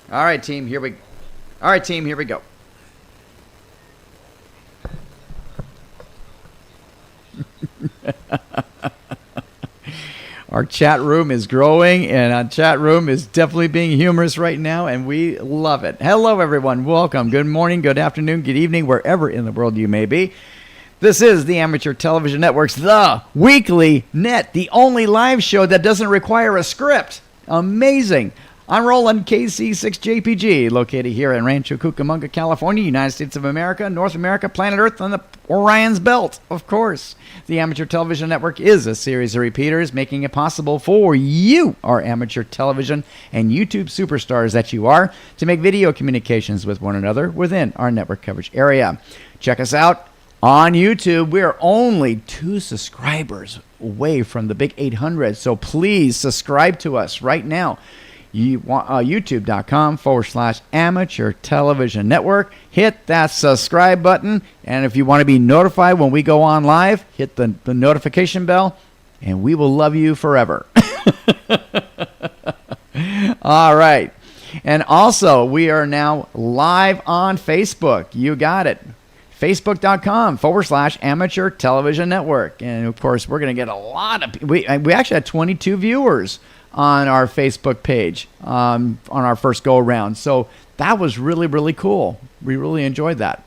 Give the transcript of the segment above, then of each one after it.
All right, team. Here we go. Our chat room is growing, and our chat room is definitely being humorous right now, and we love it. Hello, everyone. Welcome. Good morning, good afternoon, good evening, wherever in the world you may be. This is the Amateur Television Network's The Weekly Net, the only live show that doesn't require a script. Amazing. I'm Roland KC6JPG, located here in Rancho Cucamonga, California, United States of America, North America, planet Earth, on the Orion's Belt, of course. The Amateur Television Network is a series of repeaters making it possible for you, our amateur television and YouTube superstars that you are, to make video communications with one another within our network coverage area. Check us out on YouTube. We're only 2 subscribers away from the big 800, so please subscribe to us right now. YouTube.com/amateur television network. Hit that subscribe button, and if you want to be notified when we go on live, hit the notification bell, and we will love you forever. All right. And also, we are now live on Facebook. You got it. Facebook.com/amateur television network. And of course, we're going to get a lot of people. We actually had 22 viewers on our Facebook page on our first go around. So that was really, really cool. We really enjoyed that.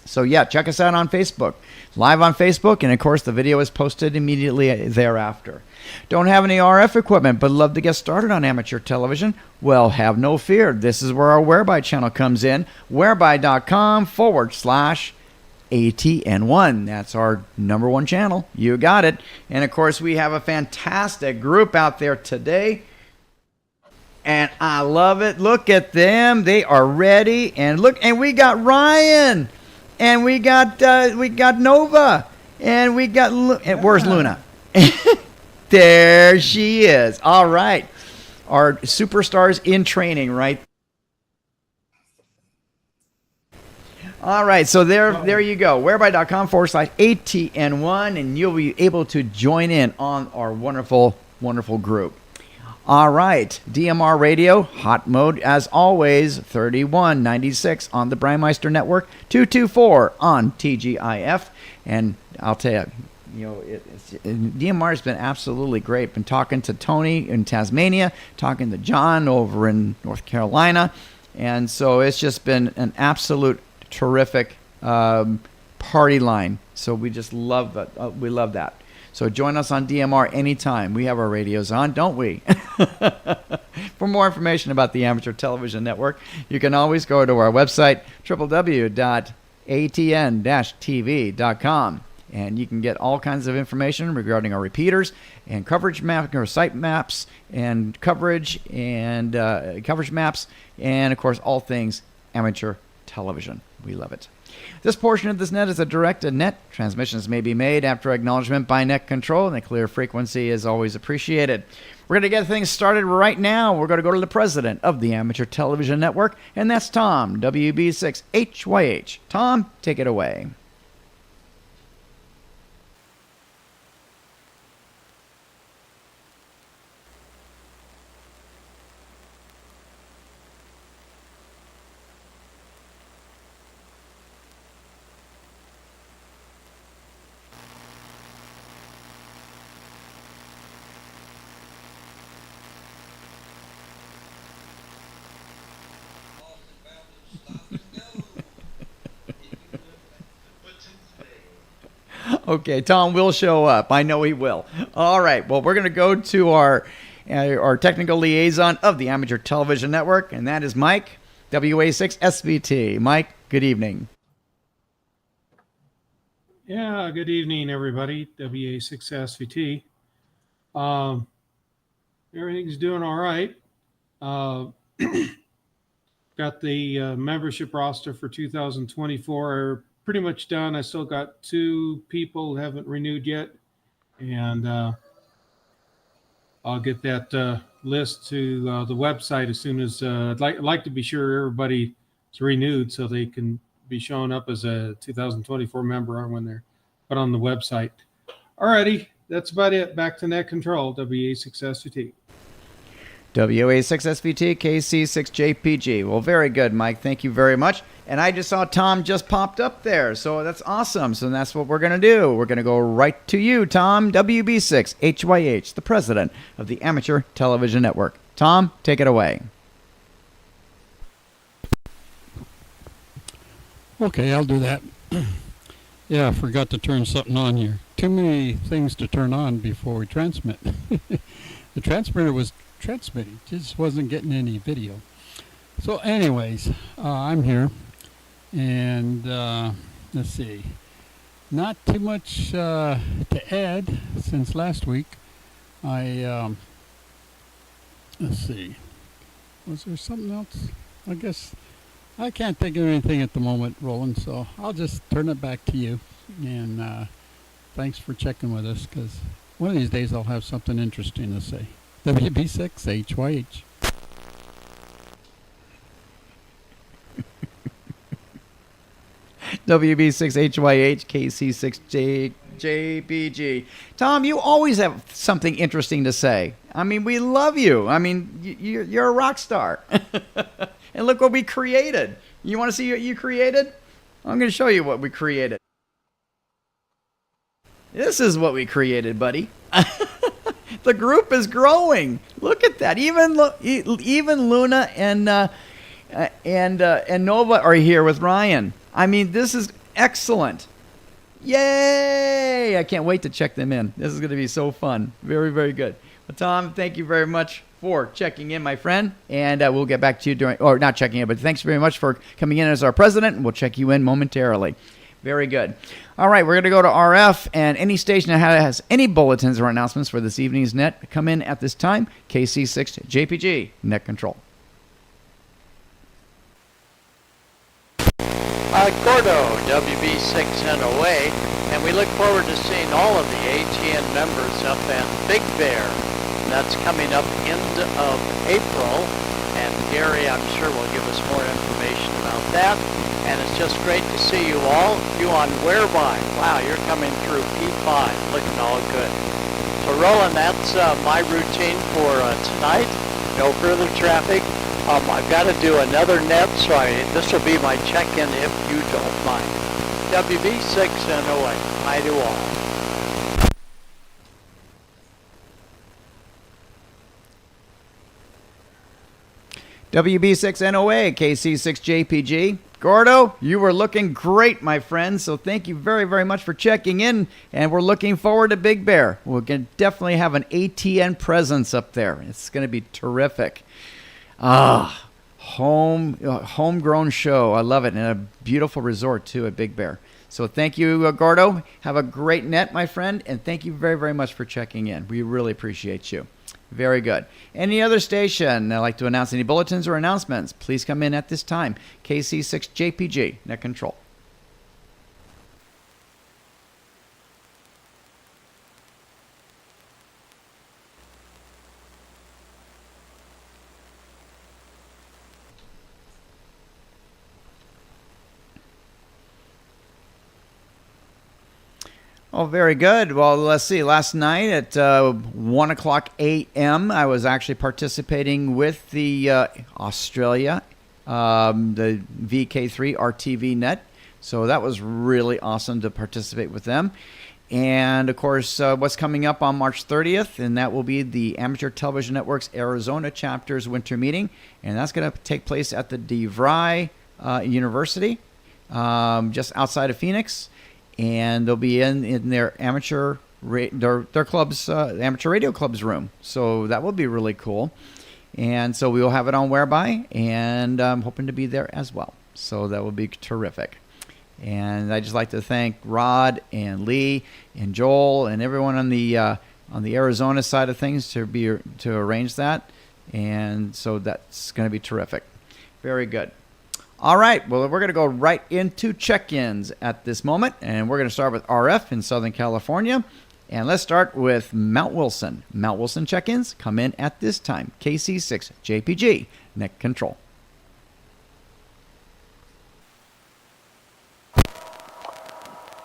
So yeah, check us out on Facebook, live on Facebook. And of course, the video is posted immediately thereafter. Don't have any RF equipment, but love to get started on amateur television? Well, have no fear. This is where our Whereby channel comes in, whereby.com/ATN1. That's our #1 channel. You got it. And of course, we have a fantastic group out there today. And I love it. Look at them. They are ready. And look, and we got Ryan. And we got Nova. And we got and where's Luna? There she is. All right. Our superstars in training, right? All right, so there you go. Whereby.com/ATN1, and you'll be able to join in on our wonderful, wonderful group. All right, DMR Radio, hot mode as always, 3196 on the Brymeister Network, 224 on TGIF, and I'll tell you, DMR has been absolutely great. Been talking to Tony in Tasmania, talking to John over in North Carolina, and so it's just been an absolute terrific party line. So we just love that. We love that. So join us on DMR anytime. We have our radios on, don't we? For more information about the Amateur Television Network, you can always go to our website, www.atn-tv.com. And you can get all kinds of information regarding our repeaters and coverage map, or site maps and coverage and coverage maps, and of course all things amateur television. We love it. This portion of this net is a directed net. Transmissions may be made after acknowledgement by net control, and a clear frequency is always appreciated. We're going to get things started right now. We're going to go to the president of the Amateur Television Network, and that's Tom, WB6HYH. Tom, take it away. Okay, Tom will show up. I know he will. All right. Well, we're going to go to our technical liaison of the Amateur Television Network, and that is Mike, WA6SVT. Mike, good evening. Yeah, good evening, everybody. WA6SVT. Everything's doing all right. Got the membership roster for 2024 pretty much done. I still got 2 people who haven't renewed yet, and I'll get that list to the website as soon as I'd like to be sure everybody's renewed so they can be showing up as a 2024 member when they're put on the website. Alrighty, that's about it. Back to net control, WA6SVT. WA6SVT, KC6JPG. Well, very good, Mike. Thank you very much. And I just saw Tom just popped up there, so that's awesome. So that's what we're going to do. We're going to go right to you, Tom, WB6HYH, the president of the Amateur Television Network. Tom, take it away. Okay, I'll do that. Yeah, I forgot to turn something on here. Too many things to turn on before we transmit. The transmitter was transmitting, just wasn't getting any video. So anyways, I'm here, and let's see. Not too much to add since last week. Let's see. Was there something else? I guess I can't think of anything at the moment, Roland, so I'll just turn it back to you. And thanks for checking with us, because one of these days I'll have something interesting to say. WB6HYH. WB6HYH, KC6JPG. Tom, you always have something interesting to say. I mean, we love you. I mean, you're a rock star. And look what we created. You want to see what you created? I'm going to show you what we created. This is what we created, buddy. The group is growing. Look at that. Even Luna and Nova are here with Ryan. I mean, this is excellent. Yay! I can't wait to check them in. This is going to be so fun. Very, very good. Well, Tom, thank you very much for checking in, my friend. And we'll get back to you not checking in, but thanks very much for coming in as our president, and we'll check you in momentarily. Very good. All right, we're going to go to RF, and any station that has any bulletins or announcements for this evening's net, come in at this time. KC6JPG, net control. Gordo, WB6NOA, and we look forward to seeing all of the ATN members up at Big Bear. That's coming up end of April, and Gary, I'm sure, will give us more information about that. And it's just great to see you all. You on Whereby. Wow, you're coming through P5, looking all good. So Roland, that's my routine for tonight. No further traffic. I've got to do another net, so this will be my check-in if you don't mind. WB6NOA. Hi to all. WB6NOA, KC6JPG. Gordo, you were looking great, my friend, so thank you very, very much for checking in, and we're looking forward to Big Bear. We're going to definitely have an ATN presence up there. It's going to be terrific. Homegrown show. I love it, and a beautiful resort, too, at Big Bear. So thank you, Gordo. Have a great net, my friend, and thank you very, very much for checking in. We really appreciate you. Very good. Any other station that'd like to announce any bulletins or announcements, please come in at this time. KC6JPG, net control. Oh, very good. Well, let's see. Last night at 1 o'clock a.m., I was actually participating with the Australia, the VK3 RTV net. So that was really awesome to participate with them. And, of course, what's coming up on March 30th, and that will be the Amateur Television Network's Arizona chapter's winter meeting. And that's going to take place at the DeVry University, just outside of Phoenix. And they'll be in their amateur their club's amateur radio club's room. So that will be really cool. And so we will have it on Whereby, and I'm hoping to be there as well. So that will be terrific. And I just like to thank Rod and Lee and Joel and everyone on the Arizona side of things to arrange that. And so that's going to be terrific. Very good. All right, well, we're going to go right into check-ins at this moment, and we're going to start with RF in Southern California. And let's start with Mount Wilson. Mount Wilson check-ins come in at this time. KC6JPG, net control.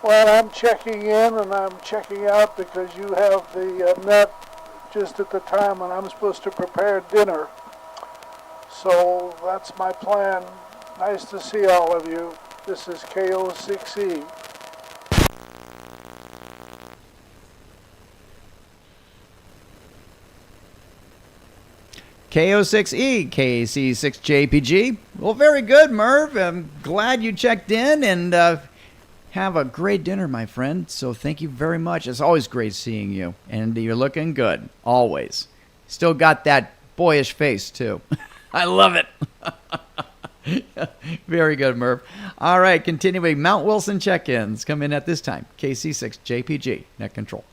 Well, I'm checking in and I'm checking out because you have the net just at the time when I'm supposed to prepare dinner. So that's my plan. Nice to see all of you. This is KO6E. KO6E, KC6JPG. Well, very good, Merv. I'm glad you checked in, and have a great dinner, my friend. So thank you very much. It's always great seeing you, and you're looking good, always. Still got that boyish face, too. I love it. Very good, Merv. All right, continuing. Mount Wilson check-ins come in at this time. KC6JPG, net control.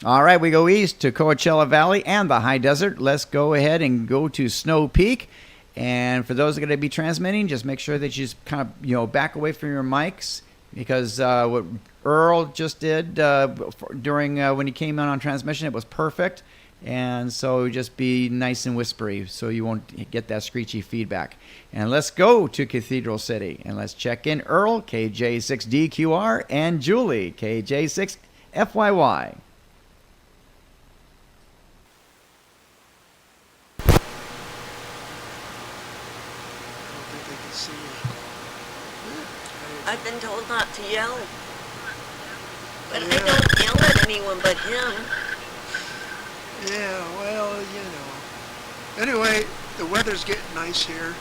All right, we go east to Coachella Valley and the high desert. Let's go ahead and go to Snow Peak. And for those that are going to be transmitting, just make sure that you just kind of, back away from your mics, because what Earl just did during when he came in on transmission, it was perfect. And so just be nice and whispery so you won't get that screechy feedback. And let's go to Cathedral City and let's check in Earl, KJ6DQR, and Julie, KJ6FYY. I've been told not to yell. But I don't yell at anyone but him. Yeah, well, Anyway, the weather's getting nice here.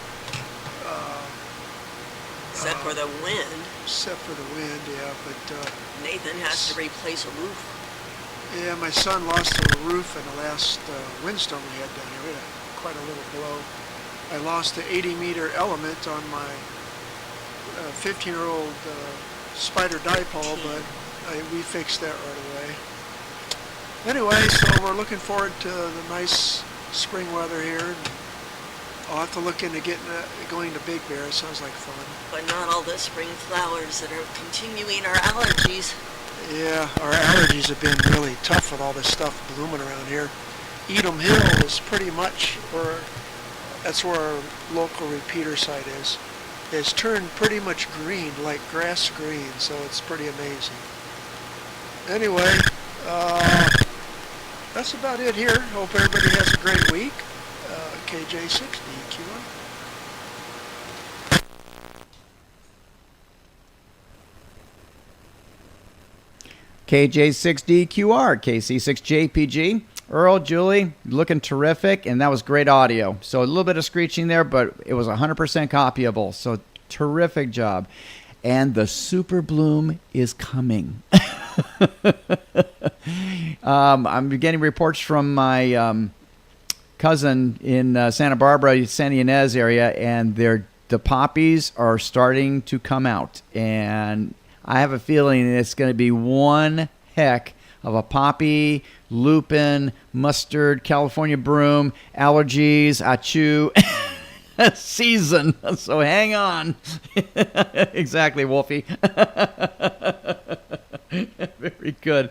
Except for the wind. Except for the wind, yeah, but... Nathan has to replace a roof. Yeah, my son lost the roof in the last windstorm we had down here. We had quite a little blow. I lost the 80-meter element on my 15-year-old spider dipole, but we fixed that right away. Anyway, so we're looking forward to the nice spring weather here. And I'll have to look into going to Big Bear. It sounds like fun. But not all the spring flowers that are continuing our allergies. Yeah, our allergies have been really tough with all this stuff blooming around here. Edom Hill is pretty much that's where our local repeater site is. It's turned pretty much green, like grass green, so it's pretty amazing. Anyway, that's about it here. Hope everybody has a great week. KJ6DQR. KJ6DQR, KC6JPG. Earl, Julie, looking terrific, and that was great audio. So a little bit of screeching there, but it was 100% copyable. So terrific job. And the super bloom is coming. I'm getting reports from my cousin in Santa Barbara, San Ynez area, and the poppies are starting to come out. And I have a feeling it's going to be one heck of a poppy, lupin, mustard, California broom, allergies, achoo season. So hang on. Exactly, Wolfie. Very good.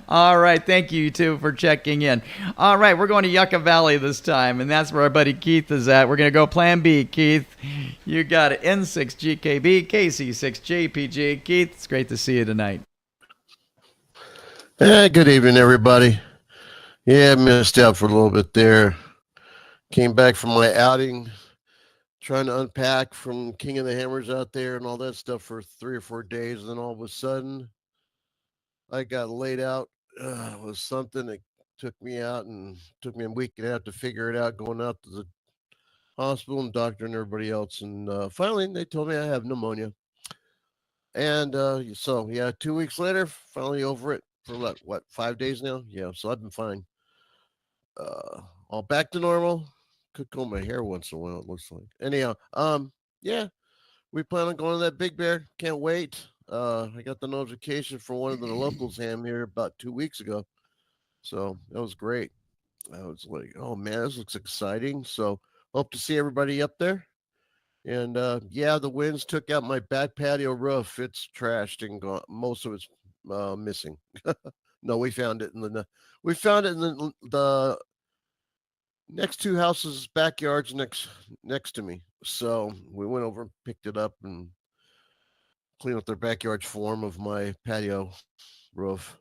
All right. Thank you, too, for checking in. All right. We're going to Yucca Valley this time, and that's where our buddy Keith is at. We're going to go Plan B, Keith. You got it. N6GKB, KC6JPG. Keith, it's great to see you tonight. Good evening, everybody. Yeah, I missed out for a little bit there. Came back from my outing, trying to unpack from King of the Hammers out there and all that stuff for 3 or 4 days. And then all of a sudden, I got laid out with something that took me out and took me a week and a half to figure it out, going out to the hospital and doctor and everybody else. And finally, they told me I have pneumonia. And so, yeah, 2 weeks later, finally over it. For what, 5 days now? Yeah, so I've been fine. All back to normal. Could comb my hair once in a while, it looks like. Anyhow, yeah, we plan on going to that Big Bear. Can't wait. I got the notification from one of the locals ham here about 2 weeks ago. So that was great. I was like, oh man, this looks exciting. So hope to see everybody up there. And yeah, the winds took out my back patio roof. It's trashed and gone. Most of it's missing. No, we found it in the next two houses backyards next to me. So we went over and picked it up and cleaned up their backyard form of my patio roof.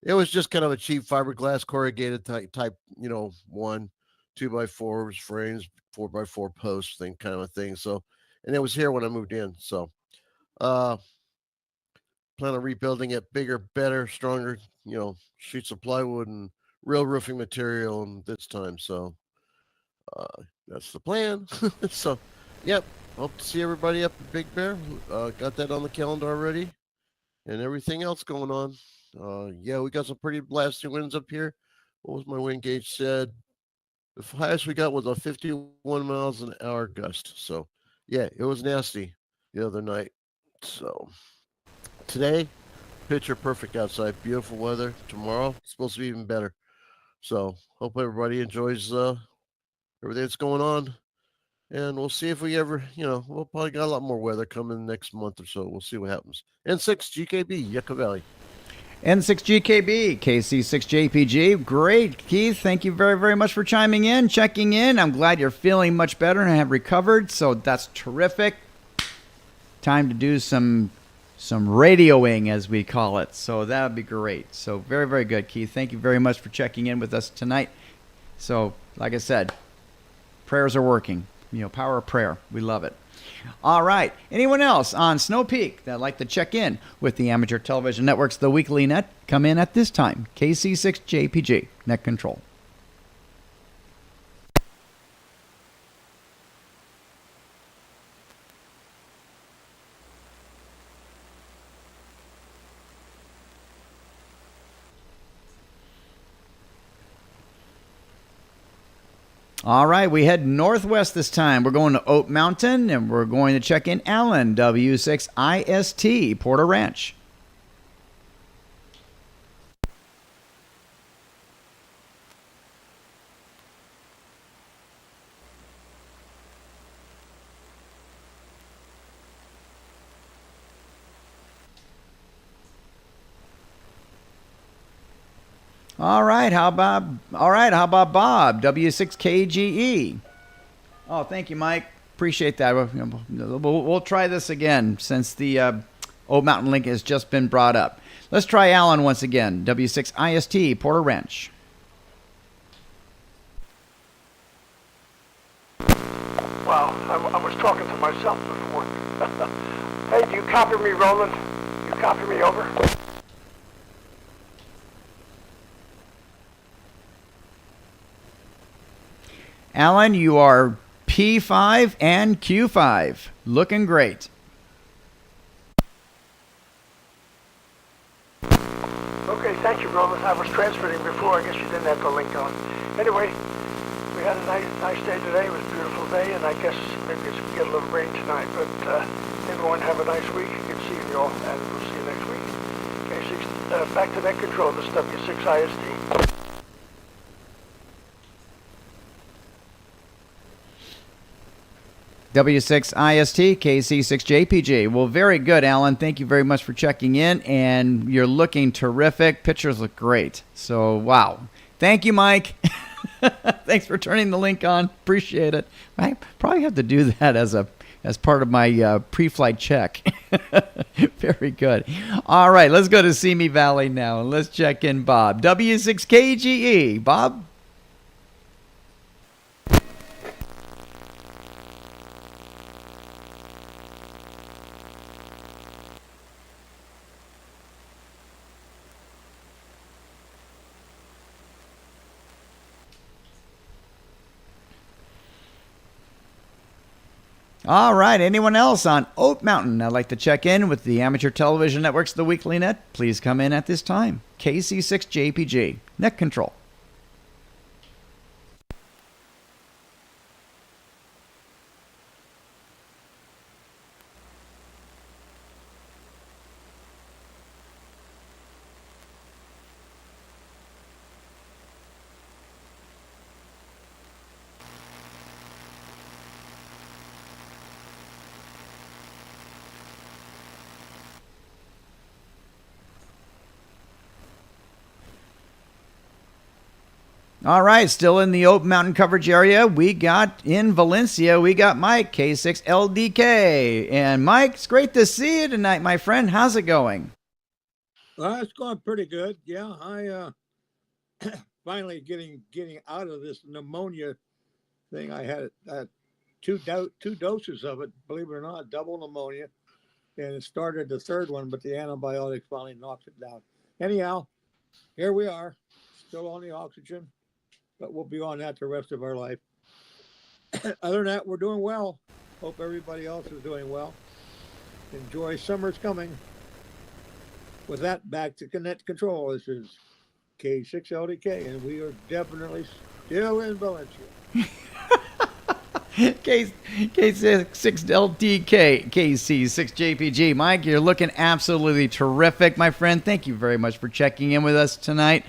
It was just kind of a cheap fiberglass corrugated type, one 2x4 frames, 4x4 posts thing, kind of a thing. So, and it was here when I moved in. So, uh, plan on rebuilding it bigger, better, stronger, sheets of plywood and real roofing material and this time. So, that's the plan. So, yep. Hope to see everybody up at Big Bear. Got that on the calendar already, and everything else going on. Yeah, we got some pretty blasting winds up here. What was my wind gauge said? The highest we got was a 51 miles an hour gust. So, yeah, it was nasty the other night. So, today, picture perfect outside. Beautiful weather. Tomorrow, it's supposed to be even better. So, hope everybody enjoys everything that's going on. And we'll see if we ever, we'll probably got a lot more weather coming next month or so. We'll see what happens. N6 GKB, Yucca Valley. N6GKB, KC6JPG. Great, Keith. Thank you very, very much for chiming in, checking in. I'm glad you're feeling much better and have recovered. So that's terrific. Time to do some radioing, as we call it. So that would be great. So very, very good, Keith. Thank you very much for checking in with us tonight. So, like I said, prayers are working. Power of prayer. We love it. All right. Anyone else on Snow Peak that'd like to check in with the Amateur Television Network's The Weekly Net? Come in at this time. KC6JPG, Net Control. All right, we head northwest this time. We're going to Oat Mountain, and we're going to check in Allen, W6IST, Porter Ranch. All right, how about Bob, W6KGE? Oh, thank you, Mike. Appreciate that. We'll try this again since the Old Mountain link has just been brought up. Let's try Alan once again, W6IST, Porter Ranch. Wow, I was talking to myself before. Hey, do you copy me, Roland? You copy me over? Alan, you are P5 and Q5. Looking great. Okay, thank you, Roland. I was transferring before. I guess you didn't have the link on. Anyway, we had a nice day today. It was a beautiful day, and I guess maybe it's going to get a little rain tonight. But everyone have a nice week. Good seeing you all, and we'll see you next week. Okay, back to Net Control. This is W6IST. W6IST, KC6JPG. Well, very good, Alan. Thank you very much for checking in, and you're looking terrific. Pictures look great. So, wow. Thank you, Mike. Thanks for turning the link on. Appreciate it. I probably have to do that as part of my pre-flight check. Very good. All right, let's go to Simi Valley now, and let's check in Bob. W6KGE. Bob? All right, anyone else on Oat Mountain? I'd like to check in with the Amateur Television Network's The Weekly Net. Please come in at this time. KC6JPG, Net Control. All right, still in the Oak Mountain coverage area. We got in Valencia, we got Mike, K6LDK. And Mike, it's great to see you tonight, my friend. How's it going? It's going pretty good. Yeah, I finally getting out of this pneumonia thing. I had two doses of it, believe it or not, double pneumonia, and it started the third one, but the antibiotics finally knocked it down. Anyhow, here we are, still on the oxygen, but we'll be on that the rest of our life. Other than that, we're doing well. Hope everybody else is doing well. Enjoy summer's coming. With that, back to Connect Control. This is K6LDK, and we are definitely still in Valencia. K6LDK, KC6JPG. Mike, you're looking absolutely terrific, my friend. Thank you very much for checking in with us tonight.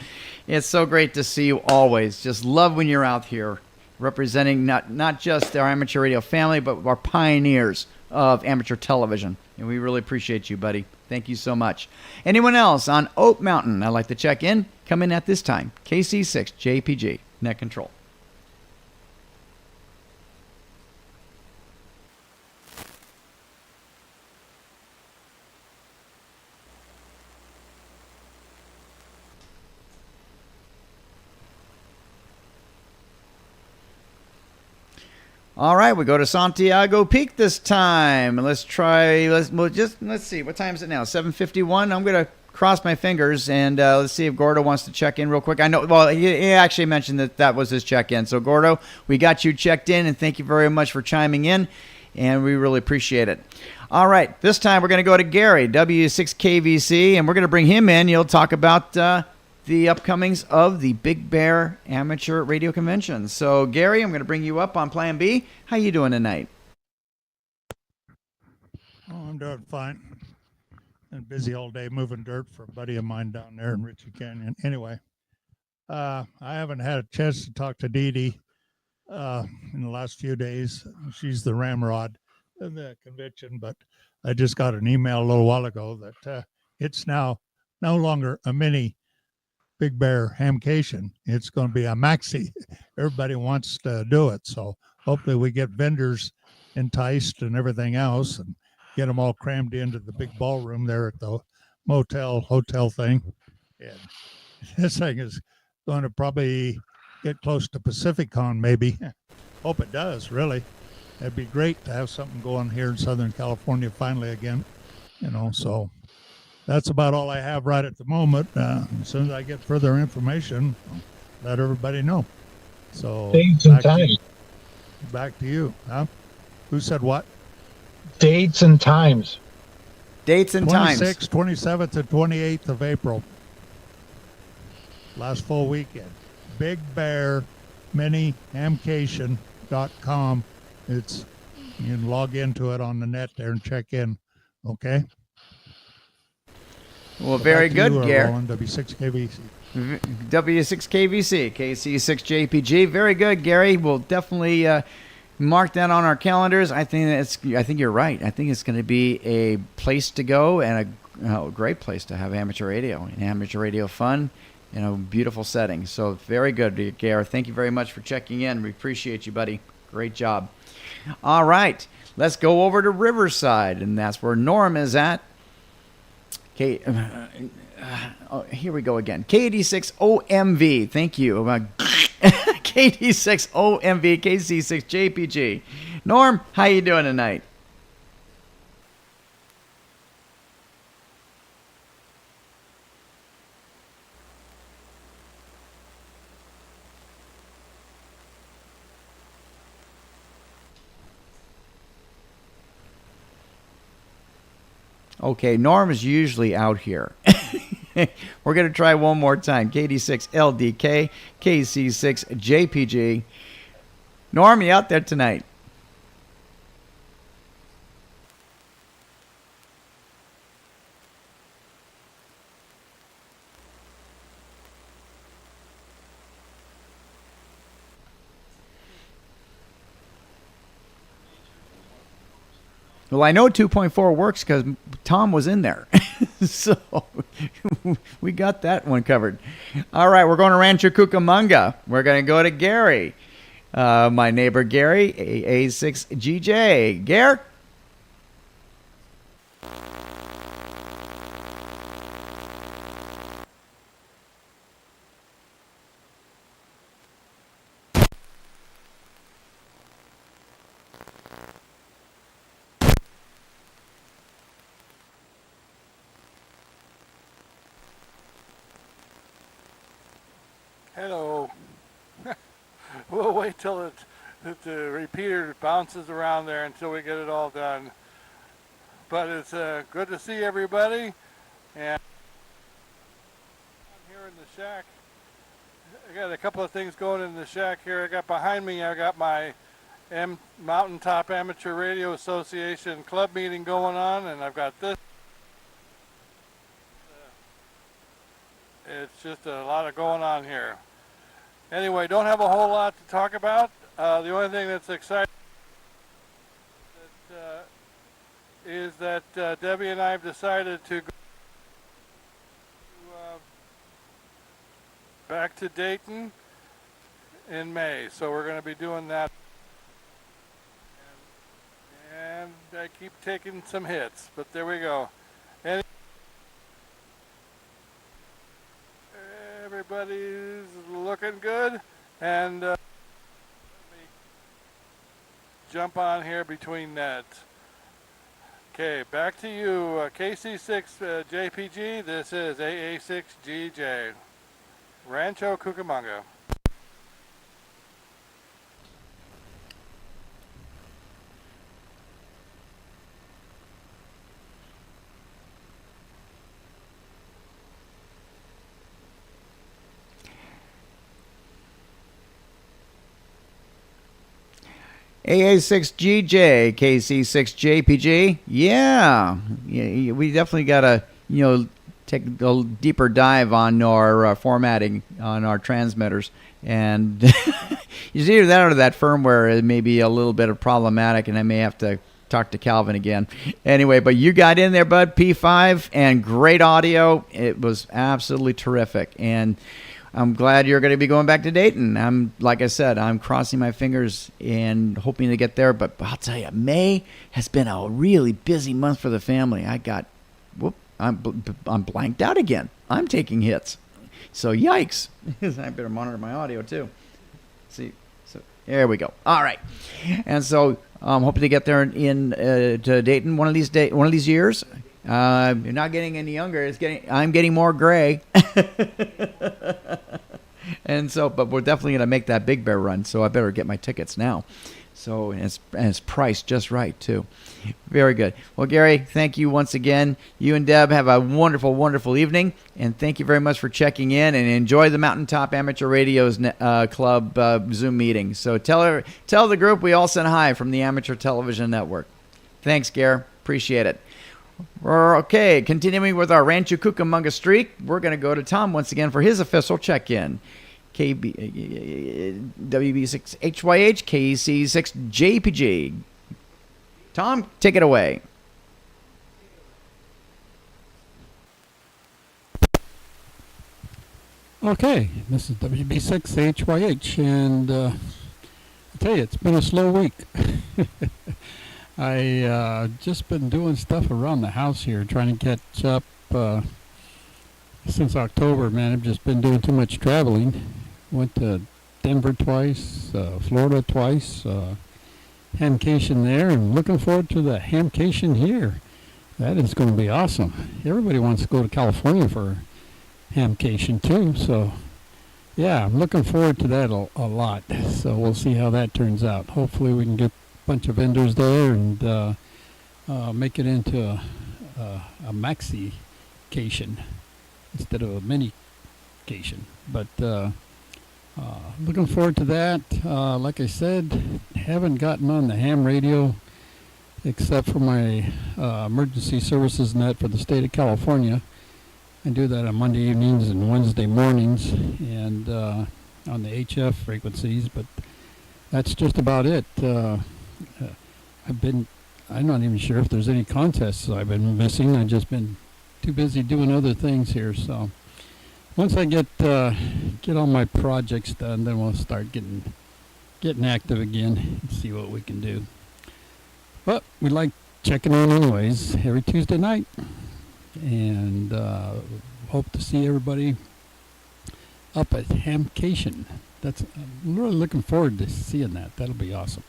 It's so great to see you always. Just love when you're out here representing not just our amateur radio family, but our pioneers of amateur television. And we really appreciate you, buddy. Thank you so much. Anyone else on Oak Mountain I'd like to check in? Come in at this time. KC6JPG, Net Control. All right, we go to Santiago Peak this time. Let's see. What time is it now? 7:51. I'm going to cross my fingers and let's see if Gordo wants to check in real quick. I know, well, he actually mentioned that was his check-in. So, Gordo, we got you checked in, and thank you very much for chiming in, and we really appreciate it. All right, this time we're going to go to Gary, W6KVC, and we're going to bring him in. He'll talk about the upcomings of the Big Bear Amateur Radio Convention. So, Gary, I'm going to bring you up on Plan B. How you doing tonight? Oh, I'm doing fine. Been busy all day moving dirt for a buddy of mine down there in Ritchie Canyon. Anyway, I haven't had a chance to talk to Dee Dee in the last few days. She's the ramrod in the convention, but I just got an email a little while ago that it's now no longer a mini Big Bear Hamcation. It's going to be a maxi. Everybody wants to do it. So hopefully we get vendors enticed and everything else and get them all crammed into the big ballroom there at the hotel thing. And this thing is going to probably get close to PacificCon maybe. Hope it does, really. It'd be great to have something going here in Southern California finally again. So that's about all I have right at the moment. As soon as I get further information, I'll let everybody know. So dates and times. Back to you. Huh? Who said what? Dates and times. Dates and times. 26th, 27th, and 28th of April. Last full weekend. Big Bear Mini Hamcation.com. You can log into it on the net there and check in. Okay? Well, very good, Gary. W6KVC. W6KVC, KC6JPG. Very good, Gary. We'll definitely mark that on our calendars. I think you're right. I think it's going to be a place to go and a great place to have amateur radio and amateur radio fun in a beautiful setting. So very good, Gary. Thank you very much for checking in. We appreciate you, buddy. Great job. All right, let's go over to Riverside, and that's where Norm is at. Here we go again. KD6OMV. Thank you. KD6OMV, KC6JPG. Norm, how you doing tonight? Okay, Norm is usually out here. We're going to try one more time. KD6LDK, KC6JPG. Norm, you out there tonight? Well, I know 2.4 works because Tom was in there. So we got that one covered. All right, we're going to Rancho Cucamonga. We're going to go to Gary. My neighbor Gary, A6GJ. Gary? Hello. We'll wait till the repeater bounces around there until we get it all done. But it's good to see everybody. And I'm here in the shack. I got a couple of things going in the shack here. I got behind me, I got my Mountaintop Amateur Radio Association club meeting going on, and I've got this. It's just a lot of going on here. Anyway, don't have a whole lot to talk about. The only thing that's exciting is that Debbie and I have decided to go back to Dayton in May. So we're going to be doing that. And I keep taking some hits, but there we go. Everybody's looking good, and let me jump on here between that. Okay, back to you, KC6 JPG. This is AA6GJ, Rancho Cucamonga. AA6GJ, KC6JPG. Yeah, we definitely got to, take a deeper dive on our formatting on our transmitters. And it's either that or that firmware may be a little bit of problematic, and I may have to talk to Calvin again. Anyway, but you got in there, bud, P5, and great audio. It was absolutely terrific. And I'm glad you're going to be going back to Dayton. Like I said, I'm crossing my fingers and hoping to get there. But I'll tell you, May has been a really busy month for the family. I'm blanked out again. I'm taking hits. So yikes. I better monitor my audio too. See, so there we go. All right. And so I'm hoping to get there to Dayton one of these years. You're not getting any younger. I'm getting more gray. And so, but we're definitely going to make that Big Bear run. So I better get my tickets now. So, and it's priced just right too. Very good. Well, Gary, thank you once again. You and Deb have a wonderful, wonderful evening. And thank you very much for checking in, and enjoy the Mountaintop Amateur Radio's Club Zoom meeting. So tell the group we all sent hi from the Amateur Television Network. Thanks, Gary. Appreciate it. Okay, continuing with our Rancho Cucamonga streak, we're going to go to Tom once again for his official check-in. WB6HYH, KC6JPG. Tom, take it away. Okay, this is WB6HYH, and I tell you, it's been a slow week. I just been doing stuff around the house here, trying to catch up. Since October, man, I've just been doing too much traveling. Went to Denver twice, Florida twice, hamcation there, and looking forward to the hamcation here. That is going to be awesome. Everybody wants to go to California for hamcation too, so yeah, I'm looking forward to that a lot. So we'll see how that turns out. Hopefully we can get bunch of vendors there and make it into a maxi-cation instead of a mini-cation. But looking forward to that. Like I said, haven't gotten on the ham radio except for my emergency services net for the state of California. I do that on Monday evenings and Wednesday mornings and on the HF frequencies, but that's just about it. I'm not even sure if there's any contests I've been missing. I've just been too busy doing other things here. So once I get all my projects done, then we'll start getting active again and see what we can do. But we like checking in anyways every Tuesday night, and hope to see everybody up at Hamcation. I'm really looking forward to seeing that. That'll be awesome.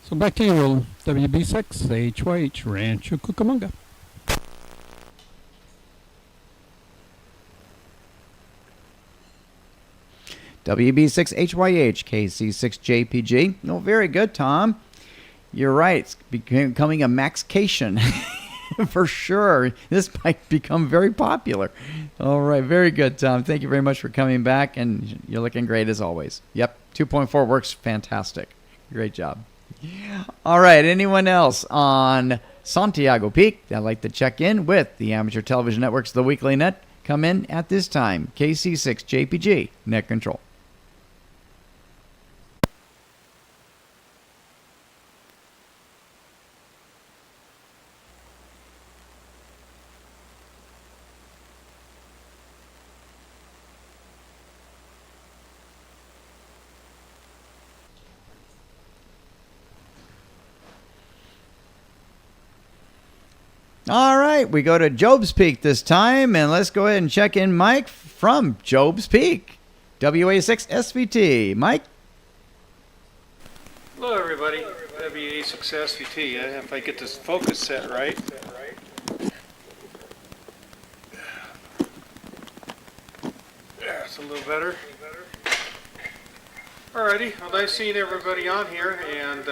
So back to you, Roland. WB6 HYH Rancho Cucamonga. WB6HYH KC6JPG. Oh, very good, Tom. You're right. It's becoming a maxcation. For sure. This might become very popular. All right. Very good, Tom. Thank you very much for coming back, and you're looking great as always. Yep. 2.4 works fantastic. Great job. All right. Anyone else on Santiago Peak that'd like to check in with the Amateur Television Network's The Weekly Net? Come in at this time. KC6JPG, Net Control. All right, we go to Job's Peak this time, and let's go ahead and check in Mike from Job's Peak, WA6SVT. Mike? Hello, everybody. WA6SVT. If I get this focus set right. Yeah, it's a little better. Alrighty, well, nice seeing everybody on here, and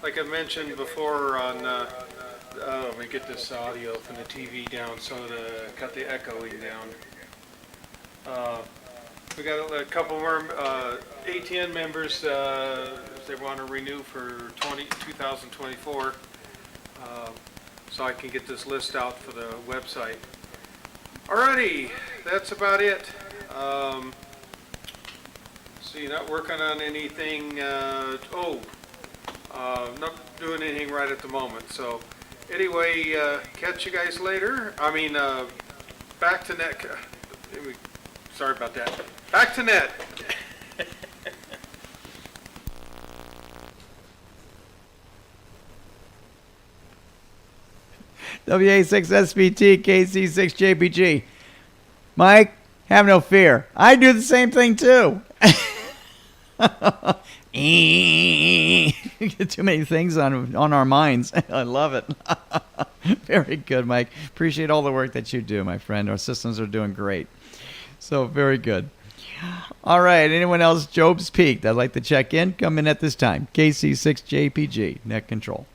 like I mentioned before on let me get this audio from the TV down so to cut the echoing down. We got a couple more ATN members they want to renew for 2024, so I can get this list out for the website. Alrighty, that's about it. See, not working on anything. Not doing anything right at the moment. So. Anyway, catch you guys later. I mean, back to net. Sorry about that. Back to net. WA6SVT KC6JPG. Mike, have no fear. I do the same thing too. Too many things on our minds. I love it. Very good, Mike. Appreciate all the work that you do, my friend. Our systems are doing great. So very good. All right. Anyone else? Job's Peak that'd like to check in? Come in at this time. KC6JPG, Net Control.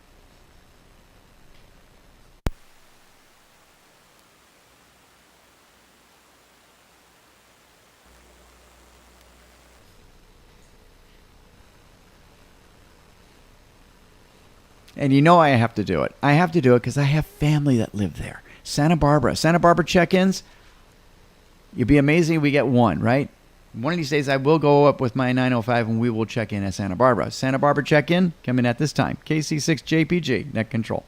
And you know I have to do it. I have to do it because I have family that live there. Santa Barbara check-ins. You'd be amazing if we get one, right? One of these days I will go up with my 905 and we will check in at Santa Barbara. Santa Barbara check-in, coming at this time. KC6JPG, Net Control.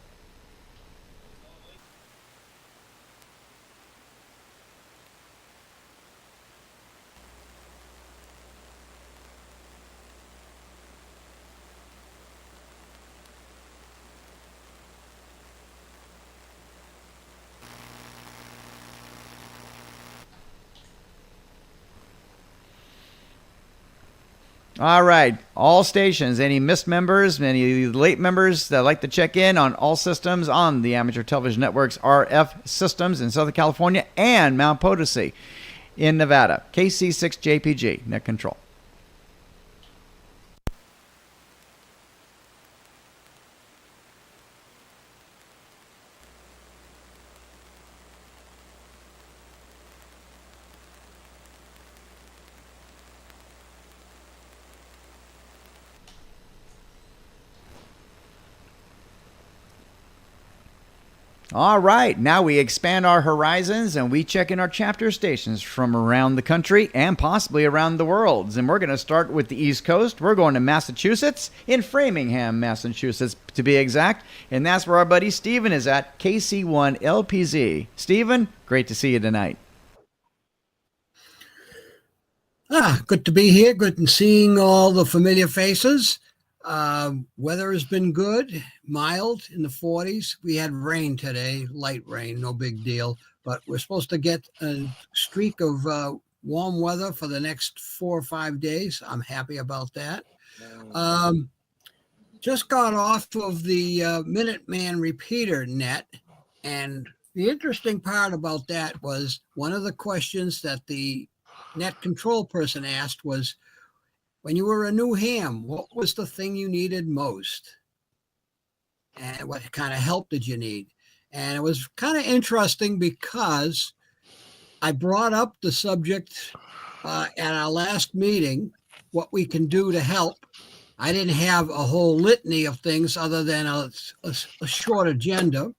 All right, all stations, any missed members, any late members that like to check in on all systems on the Amateur Television Network's RF systems in Southern California and Mount Potosi in Nevada. KC6JPG, Net Control. All right, now we expand our horizons and we check in our chapter stations from around the country and possibly around the world. And we're going to start with the East Coast. We're going to Massachusetts, in Framingham, Massachusetts to be exact. And that's where our buddy Steven is at, KC1 LPZ. Steven, great to see you tonight. Good to be here. Good and seeing all the familiar faces. Weather has been good, mild in the 40s. We had rain today, light rain, no big deal. But we're supposed to get a streak of warm weather for the next 4 or 5 days. I'm happy about that. Just got off of the Minuteman repeater net. And the interesting part about that was one of the questions that the net control person asked was, when you were a new ham, what was the thing you needed most? And what kind of help did you need? And it was kind of interesting because I brought up the subject at our last meeting, what we can do to help. I didn't have a whole litany of things other than a short agenda.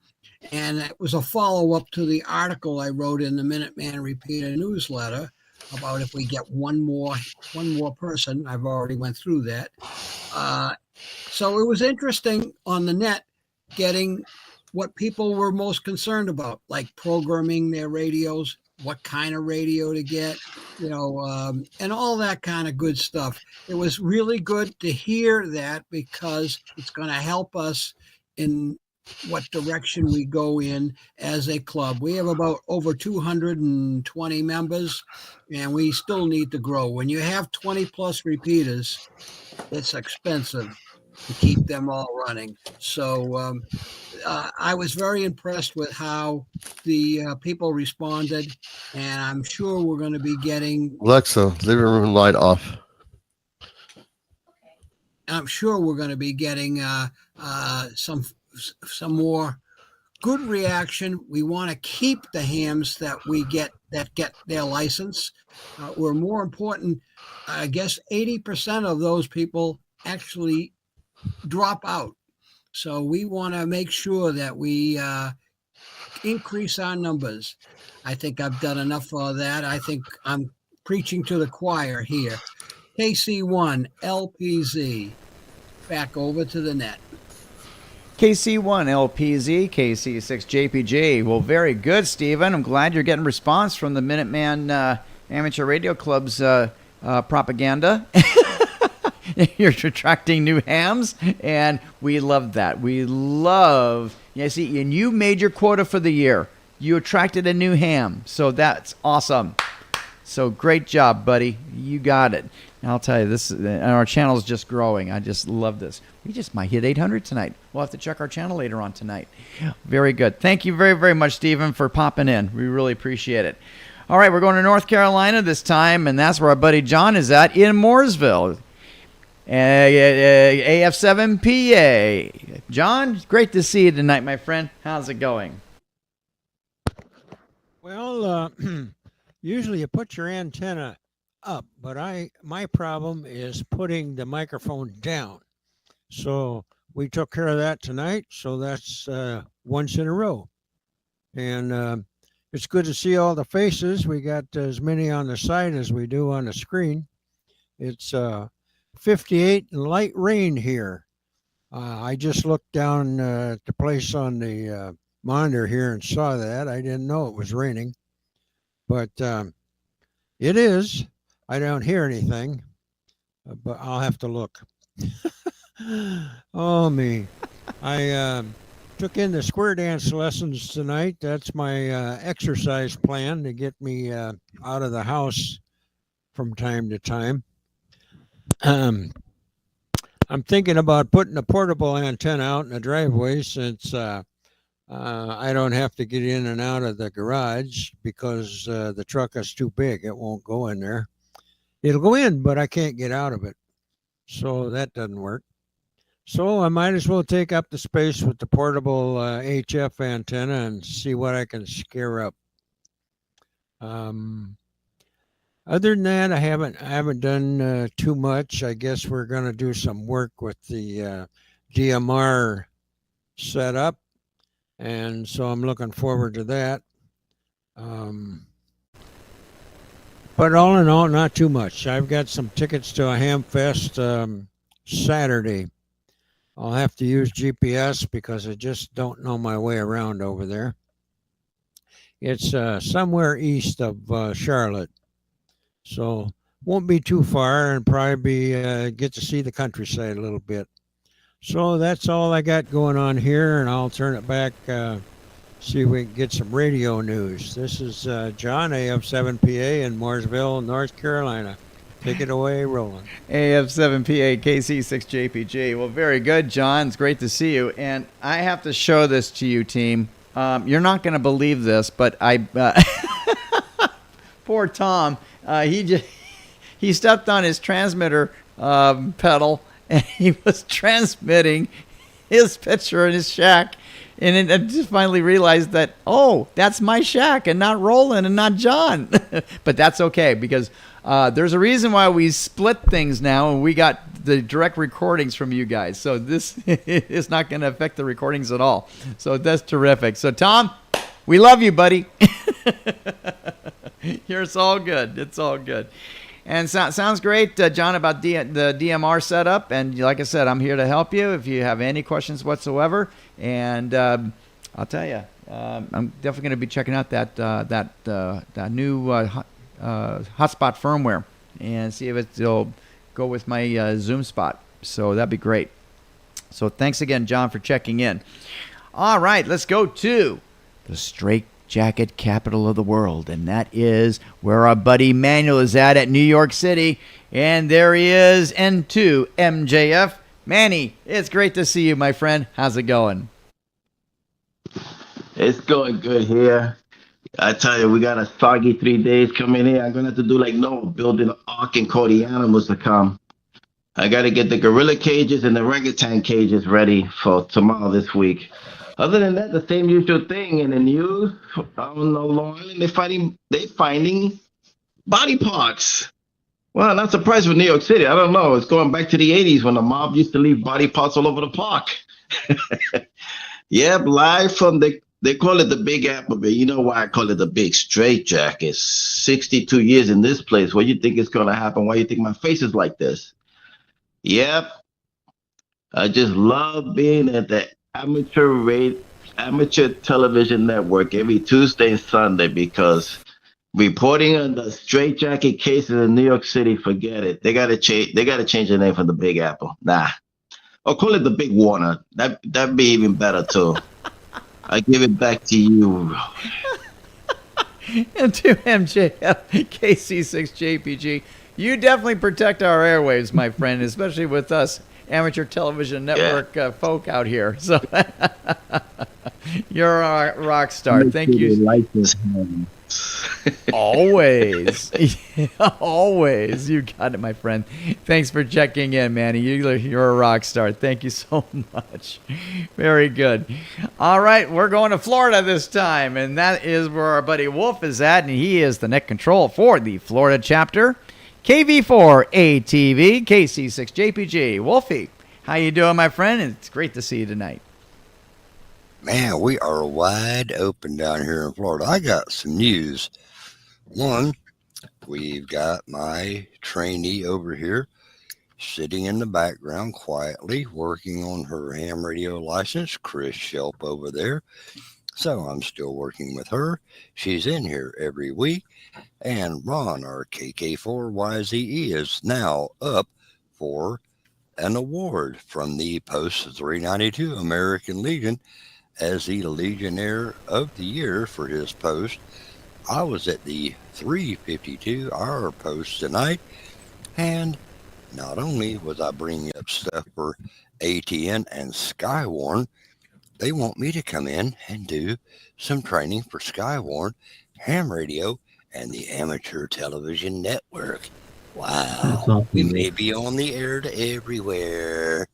And it was a follow-up to the article I wrote in the Minuteman Repeater newsletter about if we get one more person. I've already went through that. So it was interesting on the net getting what people were most concerned about, like programming their radios, what kind of radio to get, and all that kind of good stuff. It was really good to hear that because it's going to help us in what direction we go in as a club. We have about over 220 members, and we still need to grow. When you have 20 plus repeaters, it's expensive to keep them all running. So I was very impressed with how the people responded, and I'm sure we're going to be getting Alexa, living room light off. Some more good reaction. We want to keep the hams that we get their license. We're more important. I guess 80% of those people actually drop out. So we want to make sure that we increase our numbers. I think I've done enough for that. I think I'm preaching to the choir here. KC1 LPZ. Back over to the net. KC1 LPZ, KC6 JPG. Well, very good, Stephen. I'm glad you're getting response from the Minuteman Amateur Radio Club's propaganda. You're attracting new hams, and we love that. We love, see, and you made your quota for the year. You attracted a new ham, so that's awesome. So great job, buddy. You got it. And I'll tell you, this, and our channel is just growing. I just love this. We just might hit 800 tonight. We'll have to check our channel later on tonight. Very good. Thank you very, very much, Stephen, for popping in. We really appreciate it. All right, we're going to North Carolina this time, and that's where our buddy John is at in Mooresville. AF7PA. John, great to see you tonight, my friend. How's it going? Well, usually you put your antenna up, but my problem is putting the microphone down. So we took care of that tonight. So that's once in a row. And it's good to see all the faces. We got as many on the side as we do on the screen. It's 58 and light rain here. I just looked down at the place on the monitor here and saw that. I didn't know it was raining, but it is. I don't hear anything, but I'll have to look. Oh, me. I took in the square dance lessons tonight. That's my exercise plan to get me out of the house from time to time. I'm thinking about putting a portable antenna out in the driveway since I don't have to get in and out of the garage because the truck is too big. It won't go in there. It'll go in, but I can't get out of it. So that doesn't work. So I might as well take up the space with the portable HF antenna and see what I can scare up. Other than that, I haven't done too much. I guess we're going to do some work with the DMR setup. And so I'm looking forward to that. But all in all, not too much. I've got some tickets to a ham fest Saturday. I'll have to use GPS because I just don't know my way around over there. It's somewhere east of Charlotte, so won't be too far, and probably get to see the countryside a little bit. So that's all I got going on here, and I'll turn it back. See if we can get some radio news. This is John, AF7PA in Mooresville, North Carolina. Take it away, Roland. AF7PA, KC6JPG. Well, very good, John. It's great to see you. And I have to show this to you, team. You're not going to believe this, but poor Tom, he stepped on his transmitter pedal, and he was transmitting his picture in his shack. And I just finally realized that, oh, that's my shack and not Roland and not John. But that's okay, because there's a reason why we split things now, and we got the direct recordings from you guys. So this is not going to affect the recordings at all. So that's terrific. So, Tom, we love you, buddy. It's all good. It's all good. And sounds great, John, about the DMR setup. And like I said, I'm here to help you if you have any questions whatsoever. And I'll tell you, I'm definitely going to be checking out that new hotspot firmware and see if it'll go with my Zoom spot. So that'd be great. So thanks again, John, for checking in. All right, let's go to the straight jacket capital of the world, and that is where our buddy Manuel is at New York City. And there he is, N2 MJF. Manny, it's great to see you, my friend. How's it going? It's going good here. I tell you, we got a soggy 3 days coming in. I'm gonna have to do like Noah, build an ark and call the animals to come. I gotta get the gorilla cages and the orangutan cages ready for tomorrow this week. Other than that, the same usual thing in the news. On Long Island, they're finding body parts. Well, not surprised with New York City. I don't know. It's going back to the 80s when the mob used to leave body parts all over the park. Yep, live from they call it the Big Apple, but you know why I call it the Big Straight Jacket. 62 years in this place. What do you think is going to happen? Why do you think my face is like this? Yep. I just love being at the amateur television network every Tuesday and Sunday, because reporting on the straight jacket cases in New York City, forget it. They gotta change the name from the Big Apple. Nah. Or call it the Big Warner. That'd be even better too. I give it back to you. And to MJF, KC6JPG, you definitely protect our airwaves, my friend, especially with us amateur television network folk out here. So you're a rock star. Thank you. Always. Always. You got it, my friend. Thanks for checking in, Manny. You're a rock star. Thank you so much. Very good. All right, we're going to Florida this time, and that is where our buddy Wolf is at, and he is the net control for the Florida chapter. KV4ATV, KC6JPG. Wolfie, how you doing, my friend? It's great to see you tonight. Man, we are wide open down here in Florida. I got some news. One, we've got my trainee over here sitting in the background quietly working on her ham radio license, Chris Shelp over there. So I'm still working with her. She's in here every week. And Ron, our KK4YZE, is now up for an award from the Post 392 American Legion as the Legionnaire of the Year for his post. I was at the 352 hour post tonight, and not only was I bringing up stuff for ATN and Skywarn, they want me to come in and do some training for Skywarn, ham radio, and the amateur television network. Wow, awesome. We may be on the air to everywhere.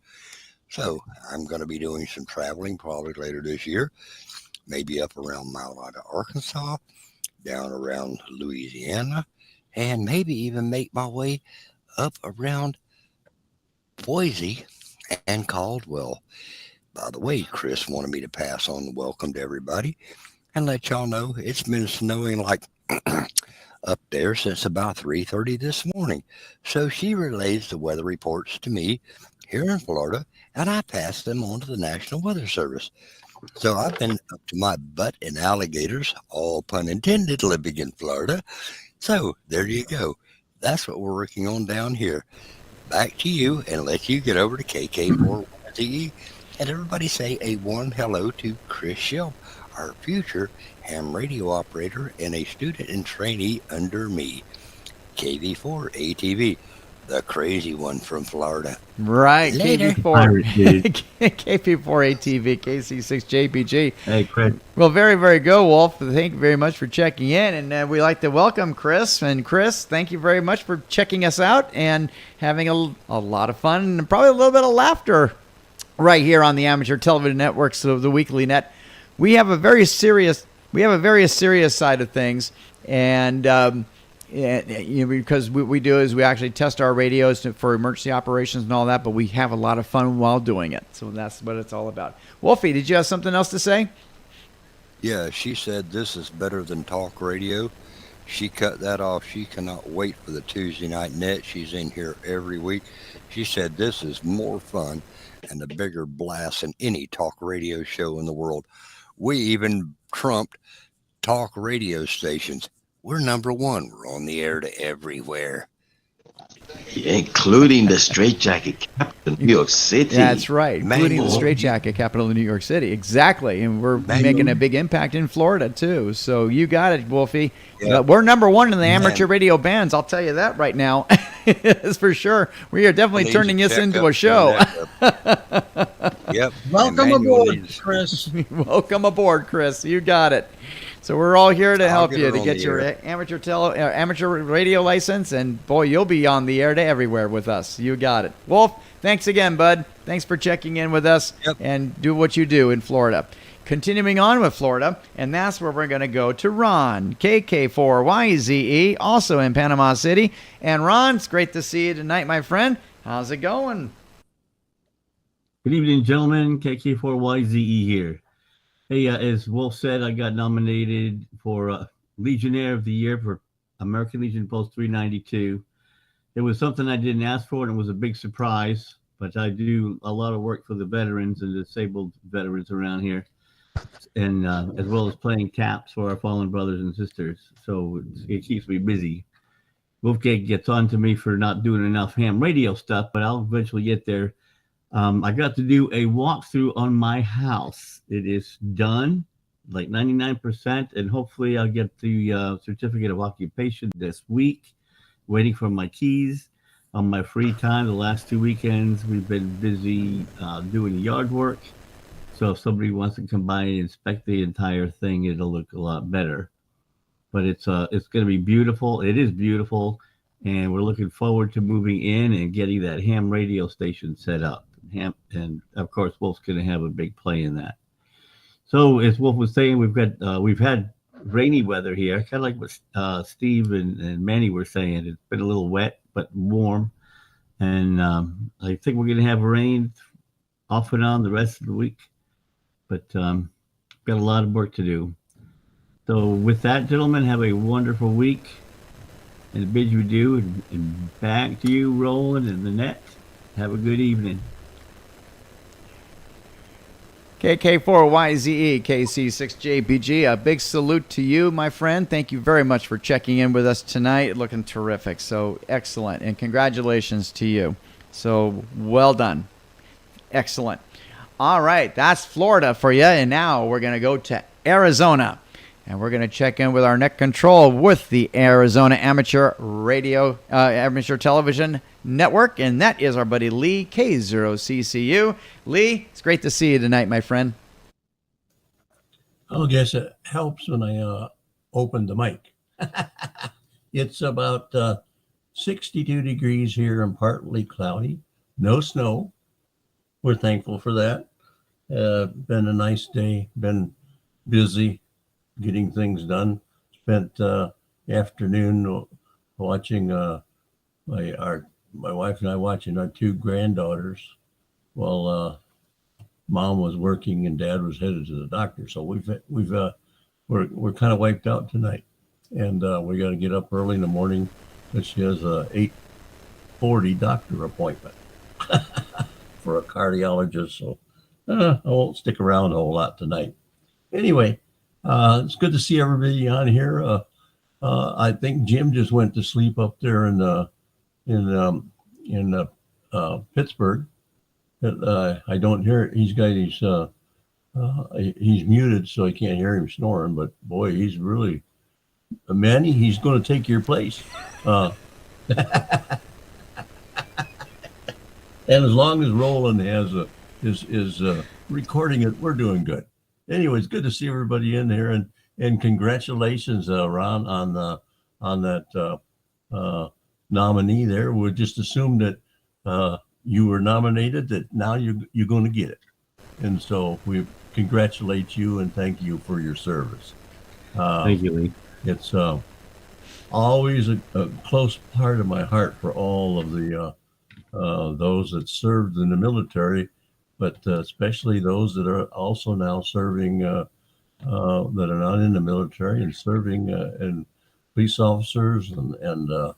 So I'm going to be doing some traveling probably later this year, maybe up around Malata, Arkansas, down around Louisiana, and maybe even make my way up around Boise and Caldwell. By the way, Chris wanted me to pass on the welcome to everybody and let y'all know it's been snowing like up there since about 3:30 this morning. So she relays the weather reports to me here in Florida, and I pass them on to the National Weather Service. So I've been up to my butt in alligators, all pun intended, living in Florida. So there you go. That's what we're working on down here. Back to you, and let you get over to KK4YZE, and everybody say a warm hello to Chris Shell, our future ham radio operator and a student and trainee under me. KV4 ATV, the crazy one from Florida. Right, Later. KP4, KP4ATV, KC6JPG. Hey, Chris. Well, very, very good, Wolf. Thank you very much for checking in. And we'd like to welcome Chris. And Chris, thank you very much for checking us out and having a lot of fun and probably a little bit of laughter right here on the Amateur Television Networks of the Weekly Net. We have a very serious side of things. And because we do is we actually test our radios for emergency operations and all that, but we have a lot of fun while doing it. So that's what it's all about. Wolfie, did you have something else to say? Yeah, she said this is better than talk radio. She cut that off. She cannot wait for the Tuesday Night Net. She's in here every week. She said this is more fun and a bigger blast than any talk radio show in the world. We even trumped talk radio stations. We're number one. We're on the air to everywhere. Including the straitjacket capital of New York City. That's right, including the straitjacket capital of New York City. Exactly, and we're making a big impact in Florida, too. So you got it, Wolfie. Yep. We're number one in the amateur radio bands. I'll tell you that right now. That's for sure. We are definitely turning this into a show. Yep. Welcome aboard, Chris. Welcome aboard, Chris. You got it. So we're all here to help you to get your amateur radio license, and boy, you'll be on the air to everywhere with us. You got it. Wolf, thanks again, bud. Thanks for checking in with us and do what you do in Florida. Continuing on with Florida, and that's where we're going to go to Ron, KK4YZE, also in Panama City. And Ron, it's great to see you tonight, my friend. How's it going? Good evening, gentlemen. KK4YZE here. Hey, as Wolf said, I got nominated for Legionnaire of the Year for American Legion Post 392. It was something I didn't ask for, and it was a big surprise, but I do a lot of work for the veterans and disabled veterans around here, and as well as playing taps for our fallen brothers and sisters. So it keeps me busy. Wolfgang gets on to me for not doing enough ham radio stuff, but I'll eventually get there. I got to do a walkthrough on my house. It is done, like 99%, and hopefully I'll get the certificate of occupation this week. Waiting for my keys on my free time. The last 2 weekends, we've been busy doing yard work. So if somebody wants to come by and inspect the entire thing, it'll look a lot better. But it's going to be beautiful. It is beautiful, and we're looking forward to moving in and getting that ham radio station set up. And of course, Wolf's going to have a big play in that. So as Wolf was saying, we've had rainy weather here, kind of like what Steve and Manny were saying. It's been a little wet but warm, and I think we're going to have rain off and on the rest of the week. But got a lot of work to do. So with that, gentlemen, have a wonderful week, and bid you adieu. And back to you, Roland and the net. Have a good evening. KK4YZE, KC6JPG, a big salute to you, my friend. Thank you very much for checking in with us tonight. Looking terrific. So excellent. And congratulations to you. So well done. Excellent. All right. That's Florida for you. And now we're going to go to Arizona. And we're going to check in with our net control with the Arizona Amateur Radio, Amateur Television Network. And that is our buddy Lee, K0CCU. Lee, it's great to see you tonight, my friend. I guess it helps when I open the mic. It's about 62 degrees here and partly cloudy. No snow. We're thankful for that. Been a nice day. Been busy getting things done. Spent afternoon watching my wife and I watching our two granddaughters while Mom was working and Dad was headed to the doctor. So we're kind of wiped out tonight, and we got to get up early in the morning because she has a 8:40 doctor appointment for a cardiologist. So I won't stick around a whole lot tonight. Anyway, it's good to see everybody on here. I think Jim just went to sleep up there in Pittsburgh. I don't hear it. He's muted, so I can't hear him snoring. But boy, he's really Manny. He's going to take your place. And as long as Roland is recording it, we're doing good. Anyway, it's good to see everybody in here, and congratulations, Ron, on that nominee there. We just assumed that you were nominated, that now you're going to get it, and so we congratulate you and thank you for your service. Thank you, Lee. It's always a close part of my heart for all of the those that served in the military, but especially those that are also now serving, that are not in the military and serving, and police officers and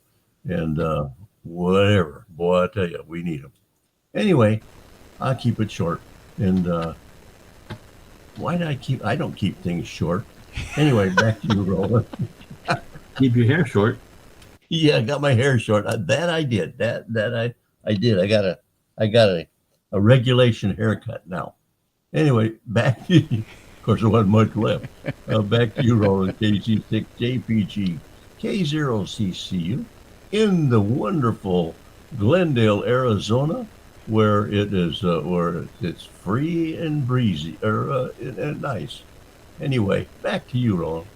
whatever. Boy, I tell you, we need them. Anyway, I'll keep it short. And why did I don't keep things short. Anyway, back to you, Roland. Keep your hair short. Yeah, I got my hair short. That I did. I did. I got a regulation haircut now. Anyway, back to you. Of course, there wasn't much left. Back to you, Roland. KC6JPG K0CCU in the wonderful Glendale, Arizona, where it's free and breezy and nice. Anyway, back to you, Roland.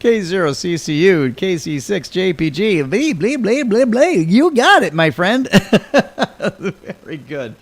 K0CCU, KC6JPG, blee, blee, blee, blee, blee. You got it, my friend. Very good.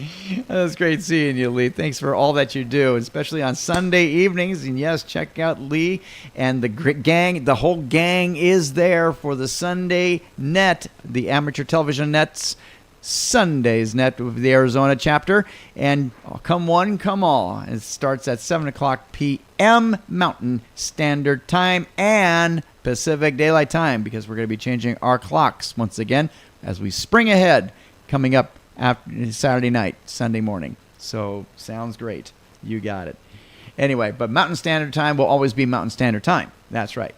That was great seeing you, Lee. Thanks for all that you do, especially on Sunday evenings. And yes, check out Lee and the gang. The whole gang is there for the Sunday Net, the amateur television nets. Sundays Net with the Arizona chapter, and come one, come all. It starts at 7:00 p.m. Mountain Standard Time and Pacific Daylight Time, because we're going to be changing our clocks once again as we spring ahead, coming up after Saturday night, Sunday morning. So sounds great. You got it. Anyway, but Mountain Standard Time will always be Mountain Standard Time. That's right.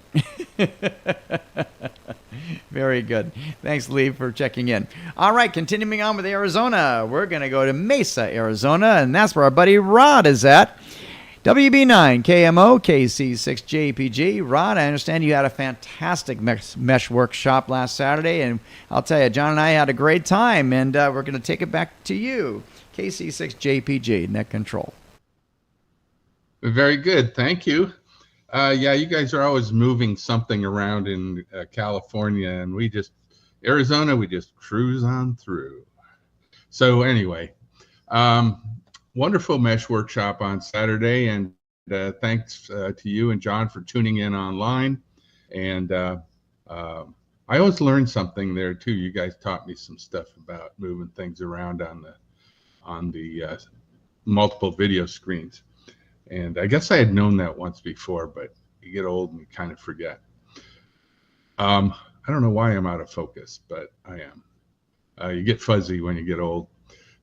Very good. Thanks, Lee, for checking in. All right, continuing on with Arizona, we're going to go to Mesa, Arizona, and that's where our buddy Rod is at. WB9 KMO KC6JPG. Rod, I understand you had a fantastic mesh workshop last Saturday, and I'll tell you, John and I had a great time, and we're going to take it back to you. KC6JPG, Net Control. Very good. Thank you. Yeah, you guys are always moving something around in California, and Arizona, we just cruise on through. So anyway, wonderful mesh workshop on Saturday, and thanks to you and John for tuning in online. And I always learn something there too. You guys taught me some stuff about moving things around on the multiple video screens. And I guess I had known that once before, but you get old and you kind of forget. I don't know why I'm out of focus, but I am. You get fuzzy when you get old.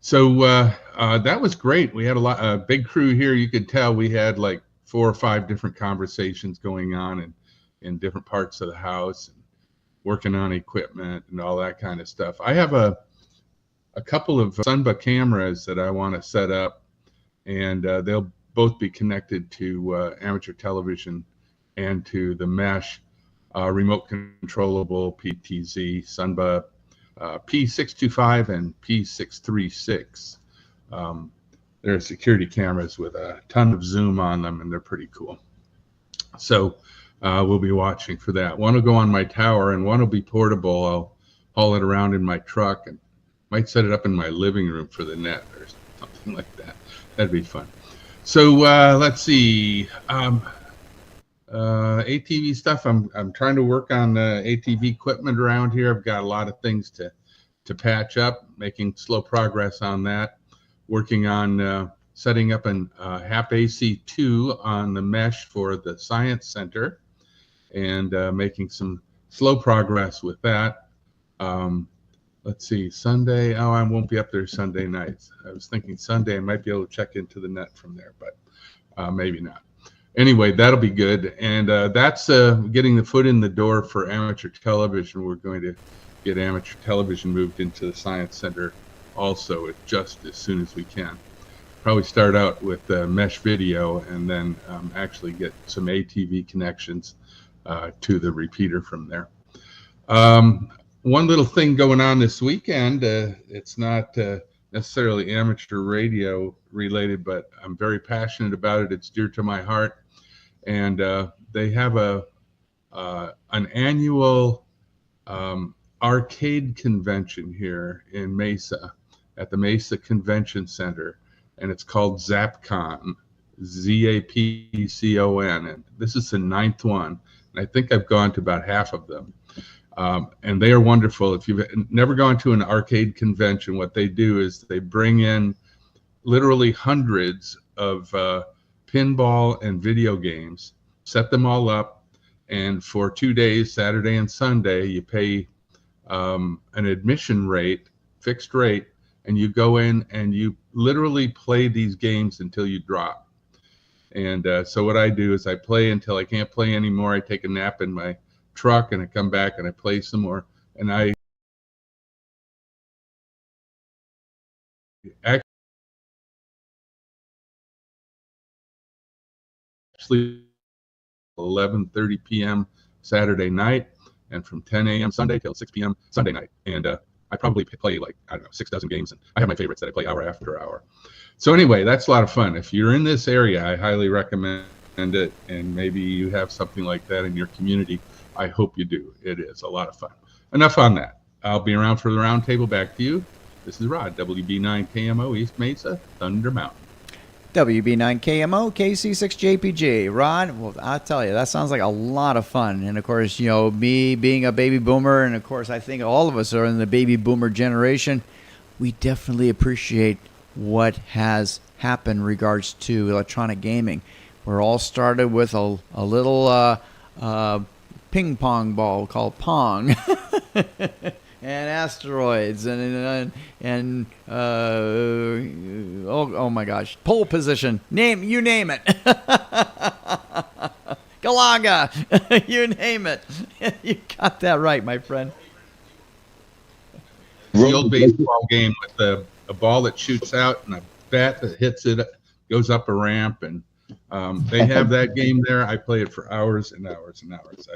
So that was great. We had a big crew here. You could tell we had like 4 or 5 different conversations going on in different parts of the house, and working on equipment and all that kind of stuff. I have a couple of Sunba cameras that I want to set up, and they'll both be connected to amateur television and to the mesh remote controllable PTZ Sunba P625 and P636. They're security cameras with a ton of zoom on them, and they're pretty cool. So we'll be watching for that. One will go on my tower, and one will be portable. I'll haul it around in my truck and might set it up in my living room for the net or something like that. That'd be fun. So let's see, ATV stuff. I'm trying to work on ATV equipment around here. I've got a lot of things to patch up, making slow progress on that. Working on setting up an HAP AC2 on the mesh for the Science Center, and making some slow progress with that. Let's see, Sunday. Oh, I won't be up there Sunday nights. I was thinking Sunday I might be able to check into the net from there, but maybe not. Anyway, that'll be good. And that's getting the foot in the door for amateur television. We're going to get amateur television moved into the Science Center also just as soon as we can. Probably start out with mesh video and then actually get some ATV connections to the repeater from there. One little thing going on this weekend, it's not necessarily amateur radio related, but I'm very passionate about it. It's dear to my heart. And they have an annual arcade convention here in Mesa at the Mesa Convention Center, and it's called ZapCon, ZAPCON, and this is the 9th one, and I think I've gone to about half of them, and they are wonderful. If you've never gone to an arcade convention, what they do is they bring in literally hundreds of pinball and video games, set them all up, and for 2 days, Saturday and Sunday, you pay an admission rate, fixed rate, and you go in and you literally play these games until you drop. And so what I do is I play until I can't play anymore. I take a nap in my truck and I come back and I play some more. And I actually 11:30 p.m. Saturday night, and from 10 a.m. Sunday till 6 p.m. Sunday night. And I probably play like, I don't know, 6 dozen games, and I have my favorites that I play hour after hour. So anyway, that's a lot of fun. If you're in this area, I highly recommend it, and maybe you have something like that in your community. I hope you do. It is a lot of fun. Enough on that. I'll be around for the roundtable. Back to you. This is Rod, WB9 KMO, East Mesa, Thunder Mountain. WB9KMO, KC6JPG. Rod, well, I'll tell you, that sounds like a lot of fun. And of course, you know, me being a baby boomer, and of course, I think all of us are in the baby boomer generation, we definitely appreciate what has happened in regards to electronic gaming. We're all started with a little ping pong ball called Pong. And asteroids and oh my gosh, pole position, you name it. Galaga, you name it. You got that right, my friend. The old baseball game with a ball that shoots out and a bat that hits it, goes up a ramp, and they have that game there. I play it for hours and hours and hours.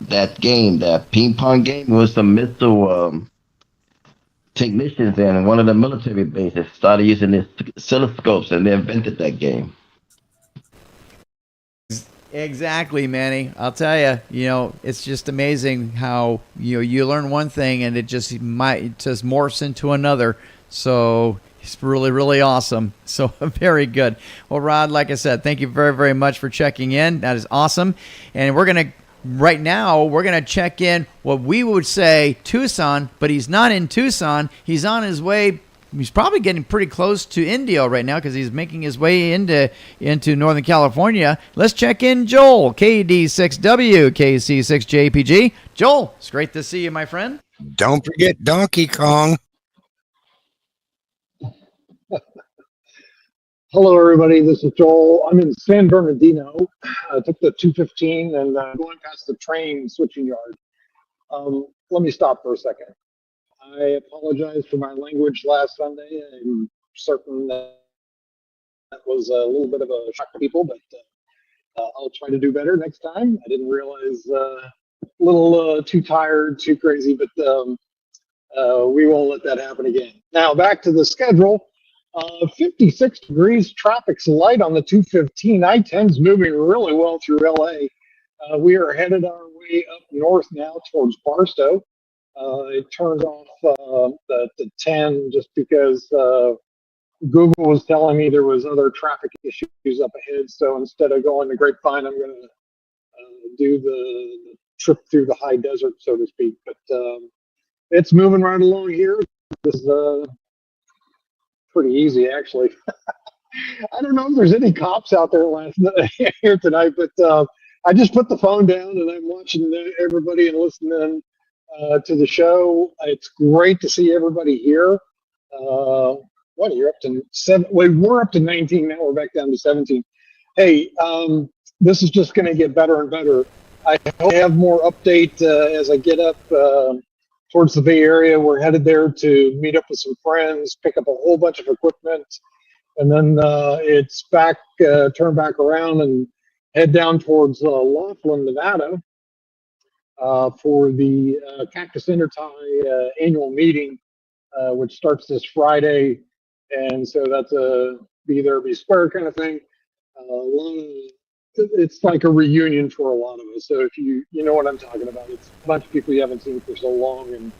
That game, that ping pong game, was some missile technicians in one of the military bases started using these oscilloscopes, and they invented that game. Exactly, Manny. I'll tell you, you know, it's just amazing how, you know, you learn one thing and it just morphs into another. So it's really, really awesome. So very good. Well, Rod, like I said, thank you very, very much for checking in. That is awesome. And right now, we're going to check in what we would say Tucson, but he's not in Tucson. He's on his way. He's probably getting pretty close to Indio right now because he's making his way into Northern California. Let's check in Joel, KD6W, KC6JPG. Joel, it's great to see you, my friend. Don't forget Donkey Kong. Hello, everybody. This is Joel. I'm in San Bernardino. I took the 215 and going past the train switching yard. Let me stop for a second. I apologize for my language last Sunday. I'm certain that was a little bit of a shock to people, but I'll try to do better next time. I didn't realize a little too tired, too crazy, but we won't let that happen again. Now, back to the schedule. 56 degrees, traffic's light on the 215. I-10's moving really well through LA. We are headed our way up north now towards Barstow. It turned off the 10 just because Google was telling me there was other traffic issues up ahead. So instead of going to Grapevine, I'm going to do the trip through the high desert, so to speak. But it's moving right along here. This pretty easy, actually. I don't know if there's any cops out there here tonight, but I just put the phone down and I'm watching everybody and listening to the show. It's great to see everybody here. What, you're up to 7? Wait, we're up to 19 now. We're back down to 17. Hey, this is just going to get better and better. I hope to have more update as I get up towards the Bay Area. We're headed there to meet up with some friends, pick up a whole bunch of equipment, and then it's back, turn back around and head down towards Laughlin, Nevada for the Cactus Intertie annual meeting, which starts this Friday. And so that's a be there, be square kind of thing. It's like a reunion for a lot of us. So if you know what I'm talking about, it's a bunch of people you haven't seen for so long, and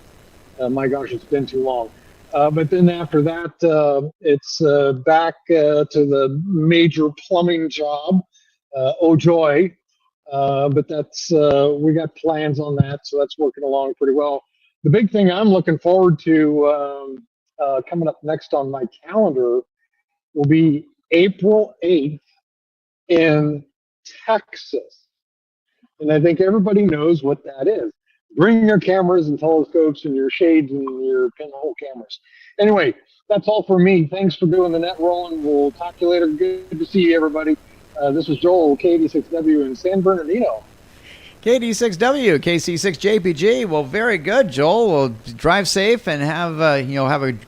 my gosh, it's been too long. But then after that, it's back to the major plumbing job. Oh joy! But that's we got plans on that, so that's working along pretty well. The big thing I'm looking forward to coming up next on my calendar will be April 8th in Texas. And I think everybody knows what that is. Bring your cameras and telescopes and your shades and your pinhole cameras. Anyway, that's all for me. Thanks for doing the net rolling. We'll talk to you later. Good to see you, everybody. This is Joel, KD6W in San Bernardino. KD6W, KC6JPG. Well, very good, Joel. Well, drive safe and have a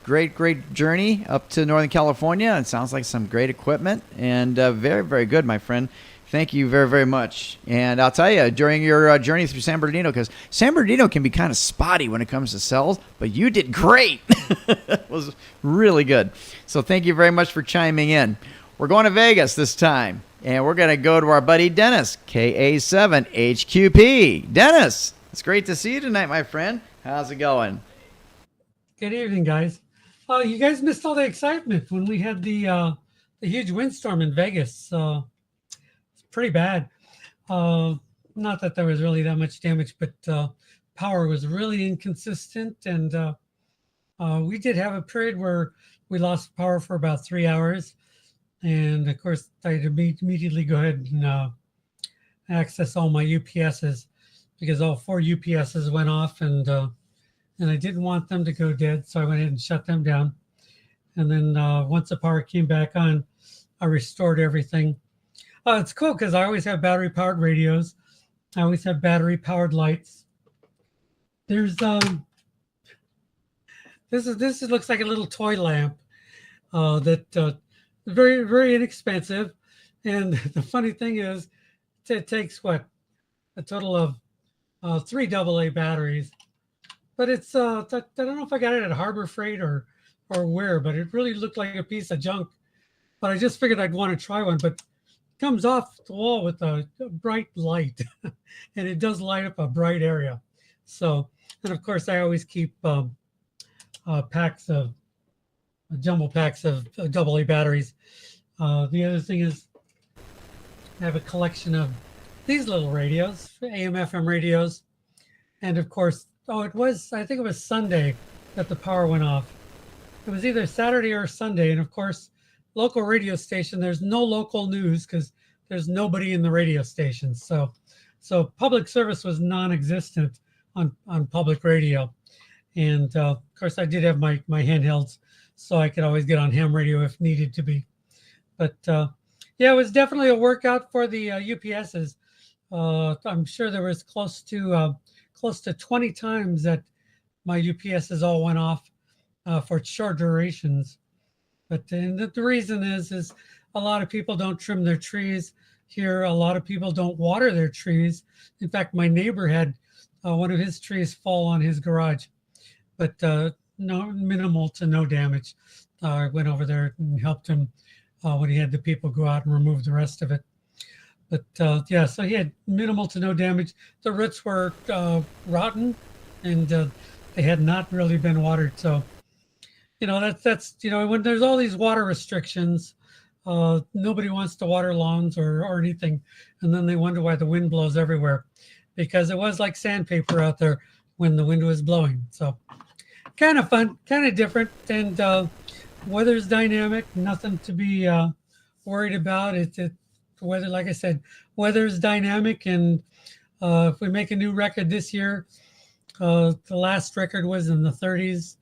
great journey up to Northern California. It sounds like some great equipment and very, very good, my friend. Thank you very, very much. And I'll tell you, during your journey through San Bernardino, because San Bernardino can be kind of spotty when it comes to cells, but you did great. It was really good. So thank you very much for chiming in. We're going to Vegas this time, and we're going to go to our buddy Dennis, KA7HQP. Dennis, it's great to see you tonight, my friend. How's it going? Good evening, guys. You guys missed all the excitement when we had the huge windstorm in Vegas. It's pretty bad. Not that there was really that much damage, but power was really inconsistent, and we did have a period where we lost power for about 3 hours. And of course, I had to immediately go ahead and access all my UPSs because all 4 UPSs went off, and I didn't want them to go dead, so I went ahead and shut them down. And then once the power came back on, I restored everything. It's cool because I always have battery-powered radios. I always have battery-powered lights. There's this looks like a little toy lamp that. Very, very inexpensive. And the funny thing is, it takes a total of 3 AA batteries. But it's, I don't know if I got it at Harbor Freight or where, but it really looked like a piece of junk. But I just figured I'd want to try one. But it comes off the wall with a bright light. And it does light up a bright area. So, and of course, I always keep jumbo packs of AA batteries. The other thing is I have a collection of these little radios, AM, FM radios. And of course, I think it was Sunday that the power went off. It was either Saturday or Sunday. And of course, local radio station, there's no local news because there's nobody in the radio station. So public service was non-existent on public radio. And of course, I did have my handhelds, so I could always get on ham radio if needed to be. But yeah, it was definitely a workout for the UPSs. I'm sure there was close to 20 times that my UPSs all went off for short durations. But the reason is a lot of people don't trim their trees here. A lot of people don't water their trees. In fact, my neighbor had one of his trees fall on his garage, but minimal to no damage. I went over there and helped him when he had the people go out and remove the rest of it. But yeah, so he had minimal to no damage. The roots were rotten, and they had not really been watered. So, that's when there's all these water restrictions, nobody wants to water lawns or anything, and then they wonder why the wind blows everywhere, because it was like sandpaper out there when the wind was blowing. So kind of fun, kind of different. And weather's dynamic. Nothing to be worried about. The weather, like I said, weather's dynamic, and if we make a new record this year, the last record was in the 30s.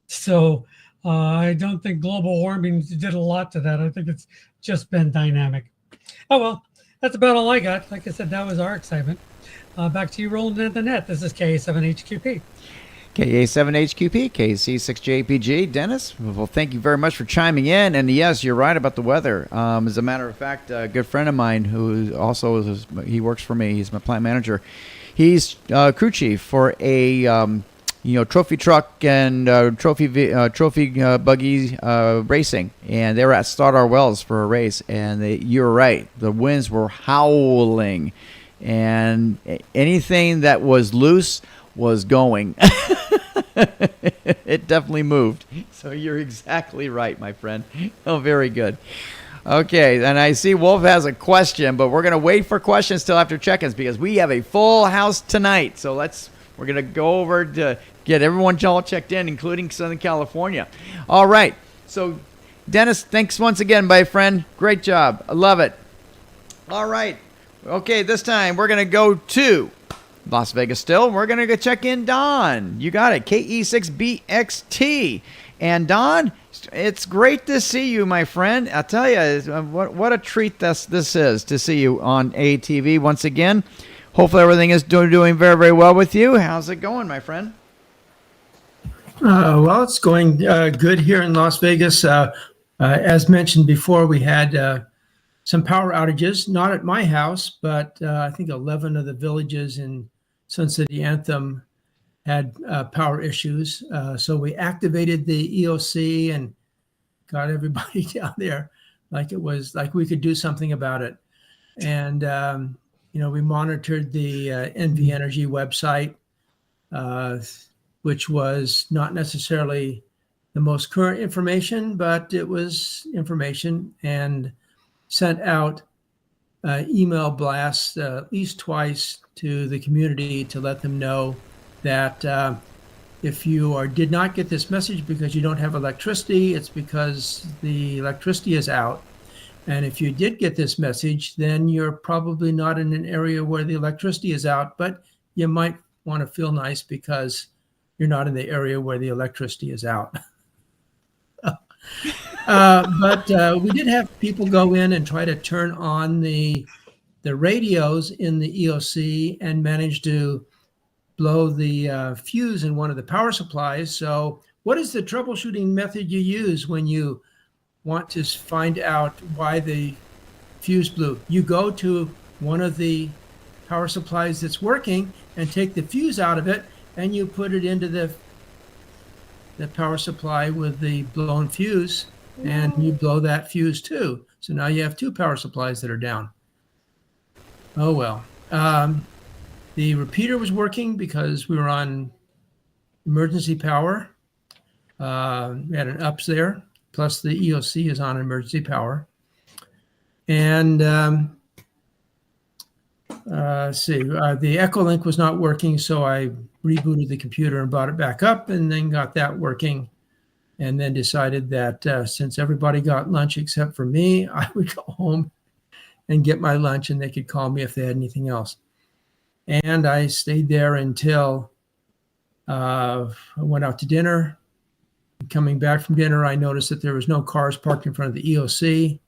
So I don't think global warming did a lot to that. I think it's just been dynamic. Oh, well, that's about all I got. Like I said, that was our excitement. Back to you, Roland at the net. This is KA7HQP. KA7HQP, KC6JPG. Dennis, well, thank you very much for chiming in. And yes, you're right about the weather. As a matter of fact, a good friend of mine who also he works for me. He's my plant manager. He's crew chief for a trophy truck and trophy buggy racing, and they were at Starr Wells for a race. And you're right, the winds were howling, and anything that was loose was going. It definitely moved. So you're exactly right, my friend. Oh, very good. Okay, and I see Wolf has a question, but we're going to wait for questions till after check-ins because we have a full house tonight. So we're going to go over to get everyone all checked in, including Southern California. All right. So, Dennis, thanks once again, my friend. Great job. I love it. All right. Okay, this time we're going to go to Las Vegas still. We're going to go check in Don. You got it. KE6BXT. And Don, it's great to see you, my friend. I'll tell you, what a treat this is to see you on ATV once again. Hopefully everything is doing very, very well with you. How's it going, my friend? Well, it's going good here in Las Vegas. As mentioned before, we had some power outages, not at my house, but I think 11 of the villages in Sun City Anthem had power issues. So we activated the EOC and got everybody down there like we could do something about it. And, we monitored the NV Energy website, which was not necessarily the most current information, but it was information, and sent out email blasts at least twice to the community to let them know that if you did not get this message because you don't have electricity, it's because the electricity is out. And if you did get this message, then you're probably not in an area where the electricity is out, but you might want to feel nice because you're not in the area where the electricity is out. But we did have people go in and try to turn on the radios in the EOC and manage to blow the fuse in one of the power supplies. So what is the troubleshooting method you use when you want to find out why the fuse blew? You go to one of the power supplies that's working and take the fuse out of it, and you put it into the power supply with the blown fuse, and you blow that fuse too. So now you have two power supplies that are down. Oh well. The repeater was working because we were on emergency power. We had an ups there, plus the EOC is on emergency power. And the Echolink was not working, so I rebooted the computer and brought it back up, and then got that working, and then decided that since everybody got lunch except for me, I would go home and get my lunch, and they could call me if they had anything else. And I stayed there until I went out to dinner. Coming back from dinner, I noticed that there was no cars parked in front of the EOC.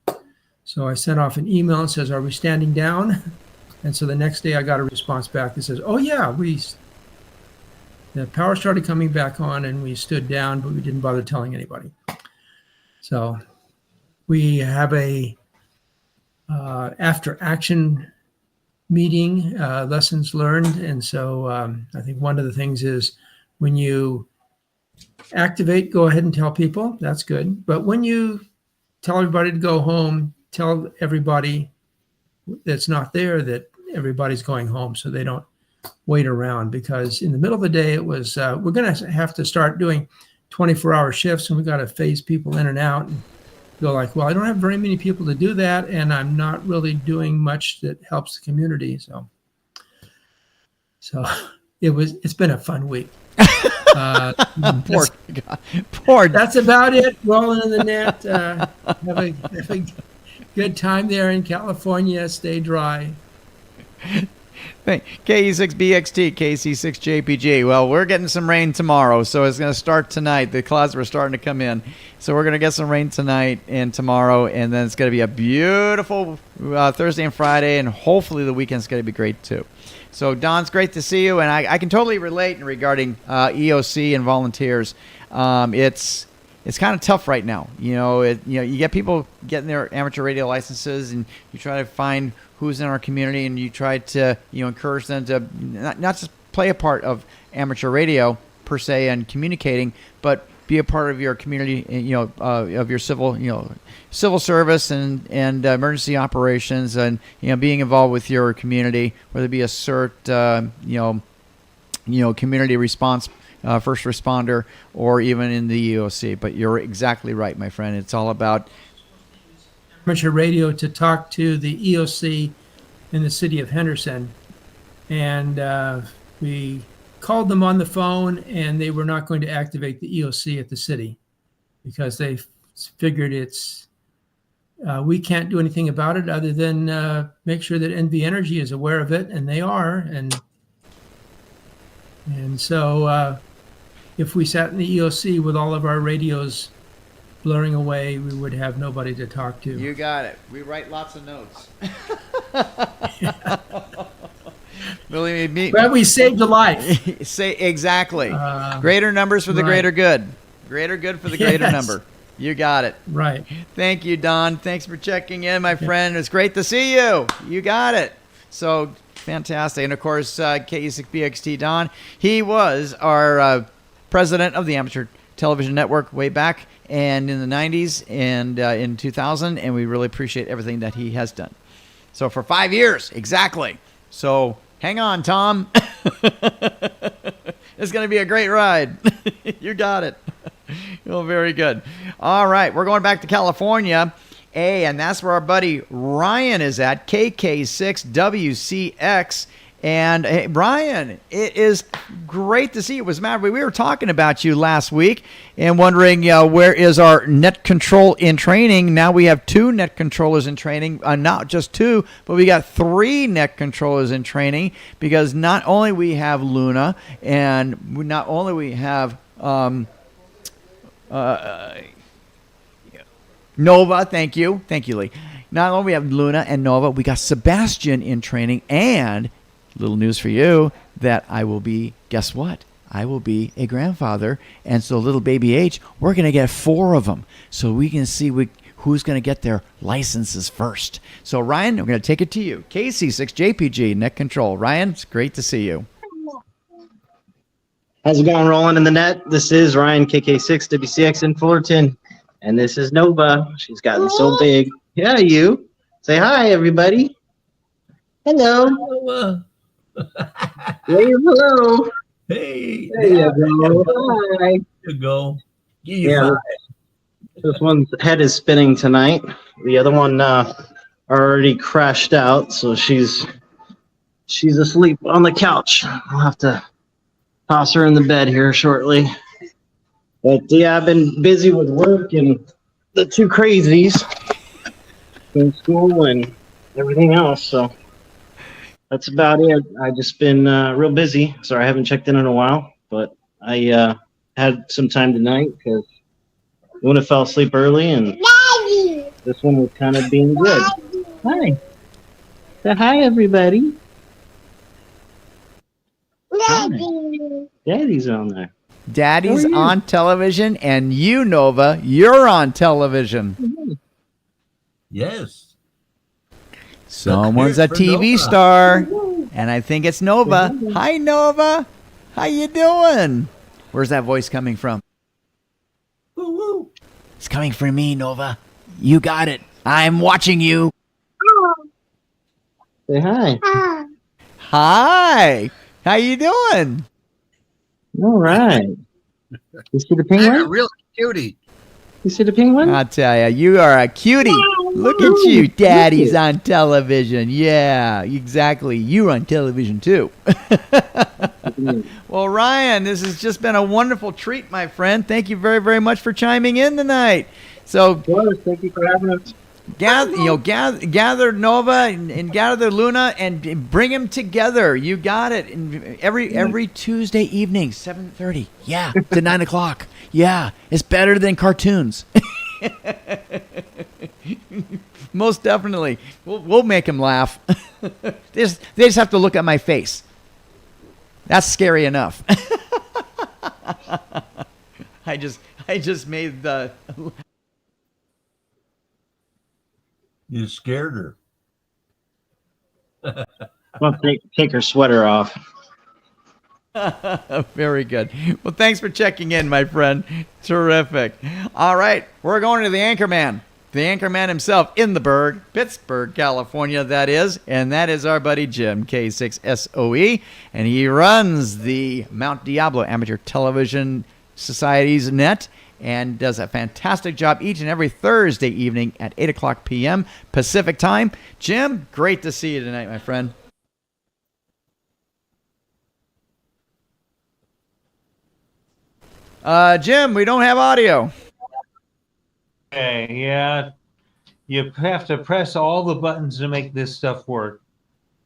So I sent off an email and says, "Are we standing down?" And so the next day I got a response back that says, "Oh yeah, the power started coming back on and we stood down, but we didn't bother telling anybody." So we have a after action meeting, lessons learned. And so I think one of the things is when you activate, go ahead and tell people. That's good. But when you tell everybody to go home, tell everybody that's not there that everybody's going home, so they don't wait around. Because in the middle of the day, it was we're going to have to start doing 24-hour shifts, and we got to phase people in and out. And go like, well, I don't have very many people to do that, and I'm not really doing much that helps the community. So it's been a fun week. Poor guy. Poor. That's about it. Rolling in the net. Have a good time there in California. Stay dry. KE6BXT, KC6JPG. Well, we're getting some rain tomorrow, so it's going to start tonight. The clouds were starting to come in. So we're going to get some rain tonight and tomorrow, and then it's going to be a beautiful Thursday and Friday, and hopefully the weekend's going to be great too. So, Don, it's great to see you, and I can totally relate regarding EOC and volunteers. It's kind of tough right now. You get people getting their amateur radio licenses, and you try to find who's in our community, and you try to encourage them to not just play a part of amateur radio per se and communicating, but be a part of your community, of your civil service and emergency operations, and being involved with your community, whether it be a CERT, community response, first responder, or even in the EOC. But you're exactly right, my friend. It's all about amateur radio to talk to the EOC in the city of Henderson, and we called them on the phone, and they were not going to activate the EOC at the city because they figured we can't do anything about it other than make sure that NV Energy is aware of it, and they are. And so if we sat in the EOC with all of our radios blurring away, we would have nobody to talk to. You got it. We write lots of notes. Believe me. Well, we saved a life. Say exactly. Greater numbers for the greater good. Greater good for the greater number. You got it. Right. Thank you, Don. Thanks for checking in, my friend. It's great to see you. You got it. So fantastic. And of course, KE6BXT Don, he was our president of the Amateur Television Network way back and in the 90s and in 2000, and we really appreciate everything that he has done. So for 5 years, exactly. So hang on, Tom. It's going to be a great ride. You got it. Well, very good. All right, we're going back to California. And that's where our buddy Ryan is at, KK6WCX. And hey, Brian, it is great to see you. It was mad. We were talking about you last week and wondering where is our net control in training. Now we have 2 net controllers in training, not just 2, but we got 3 net controllers in training, because not only we have Luna, and not only we have Nova. Thank you, Lee. Not only we have Luna and Nova, we got Sebastian in training, and little news for you that I will be, guess what? I will be a grandfather, and so little baby H, we're going to get 4 of them, so we can see who's going to get their licenses first. So Ryan, I'm going to take it to you. KC6JPG Net Control. Ryan, it's great to see you. How's it going, rolling in the net? This is Ryan, KK6WCX in Fullerton, and this is Nova. She's gotten so big. Yeah, you. Say hi, everybody. Hello. Wave hello. Hey. There you go. Hi. There you go. Give you Yeah, 5. this one's head is spinning tonight. The other one already crashed out, so she's asleep on the couch. I'll have to toss her in the bed here shortly. But yeah, I've been busy with work and the 2 crazies in school and everything else, so that's about it. I've just been real busy. Sorry, I haven't checked in a while, but I had some time tonight because Luna fell asleep early, and this one was kind of being good. Hi. Say hi, everybody. Hi. Daddy's on there. Daddy's on television, and you, Nova, you're on television. Yes. Someone's a TV star, and I think it's Nova. Hi, Nova. How you doing? Where's that voice coming from? It's coming from me, Nova. You got it. I'm watching you. Say hi. Hi. How you doing? All right. You see the penguin? I'm a real cutie. You see the penguin? I'll tell you are a cutie. Look at you. Daddy's on television. Yeah, exactly. You're on television, too. Well, Ryan, this has just been a wonderful treat, my friend. Thank you very, very much for chiming in tonight. So, thank you for having us. Gather Nova and gather Luna and bring them together. You got it. And every Tuesday evening, 7:30. Yeah, to 9 o'clock. Yeah, it's better than cartoons. Most definitely. We'll make them laugh. They just have to look at my face. That's scary enough. I just made the. You scared her. Well, take her sweater off. Very good. Well, thanks for checking in, my friend. Terrific. All right, we're going to the Anchorman. The Anchorman himself in the Berg, Pittsburgh, California, that is. And that is our buddy Jim, K6SOE. And he runs the Mount Diablo Amateur Television Society's net and does a fantastic job each and every Thursday evening at 8 o'clock p.m. Pacific time. Jim, great to see you tonight, my friend. Jim, we don't have audio. Okay, yeah. You have to press all the buttons to make this stuff work.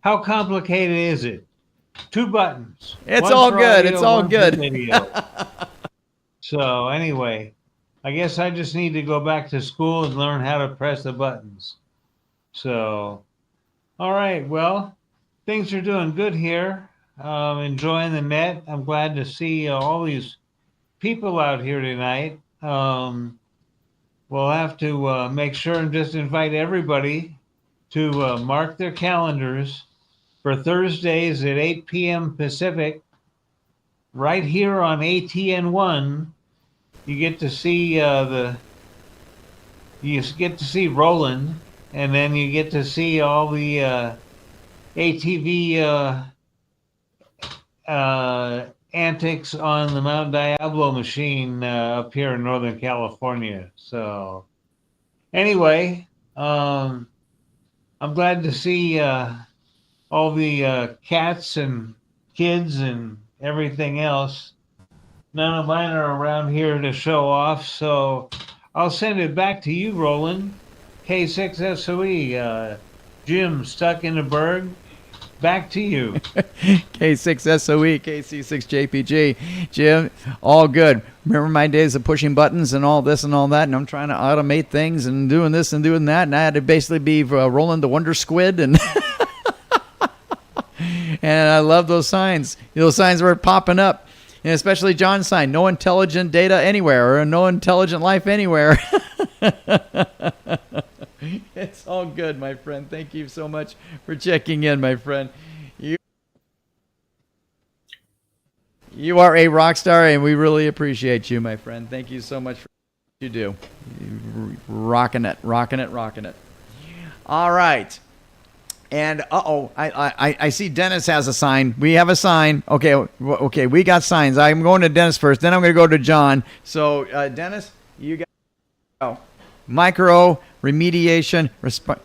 How complicated is it? 2 buttons. It's One all for good. audio, It's all one for good. video. So anyway, I guess I just need to go back to school and learn how to press the buttons. So, all right. Well, things are doing good here. Enjoying the net. I'm glad to see all these people out here tonight. We'll have to make sure and just invite everybody to mark their calendars for Thursdays at 8 p.m. Pacific, right here on ATN1. You get to see Roland, and then you get to see all the ATV antics on the Mount Diablo machine up here in Northern California. So anyway, I'm glad to see all the cats and kids and everything else. None of mine are around here to show off, so I'll send it back to you, Roland. K6SOE, Jim stuck in the Berg. Back to you. K6SOE, KC6JPG. Jim, all good. Remember my days of pushing buttons and all this and all that, and I'm trying to automate things and doing this and doing that, and I had to basically be Roland the Wonder Squid, and and I love those signs. Those signs were popping up, and especially John's sign, no intelligent data anywhere, or no intelligent life anywhere. It's all good, my friend. Thank you so much for checking in, my friend. You are a rock star, and we really appreciate you, my friend. Thank you so much for what you do. Rocking it, rocking it, rocking it. All right. And I see Dennis has a sign. We have a sign. Okay, we got signs. I'm going to Dennis first, then I'm going to go to John. So, Dennis, you got micro remediation,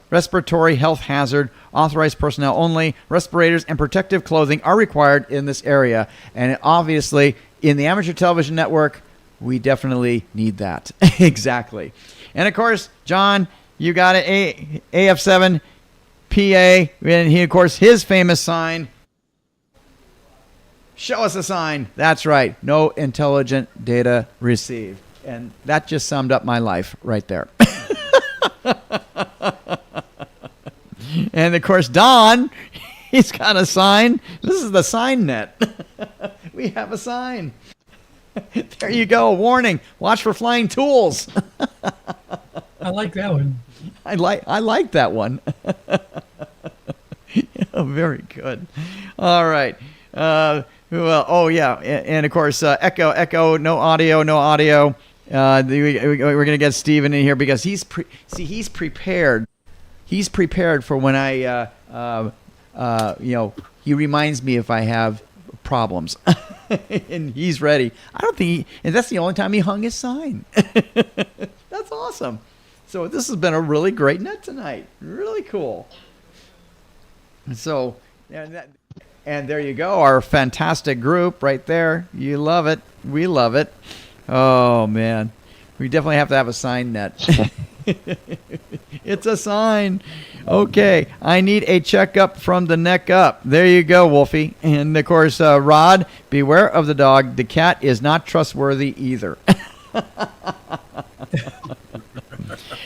respiratory health hazard, authorized personnel only, respirators and protective clothing are required in this area. And obviously, in the amateur television network, we definitely need that. Exactly. And of course, John, you got an AF7 PA, and he, of course, his famous sign. Show us a sign. That's right. No intelligent data received. And that just summed up my life right there. And of course, Don, he's got a sign. This is the sign net. We have a sign. There you go. Warning. Watch for flying tools. I like that one. I like that one. Yeah, very good. All right. Well, oh yeah, and of course, echo, no audio. We're gonna get Steven in here because he's prepared. He's prepared for when I, he reminds me if I have problems, and he's ready. I don't think, and that's the only time he hung his sign. That's awesome. So this has been a really great net tonight. Really cool. So, And there you go, our fantastic group right there. You love it. We love it. Oh, man. We definitely have to have a sign net. It's a sign. Okay. I need a checkup from the neck up. There you go, Wolfie. And, of course, Rod, beware of the dog. The cat is not trustworthy either.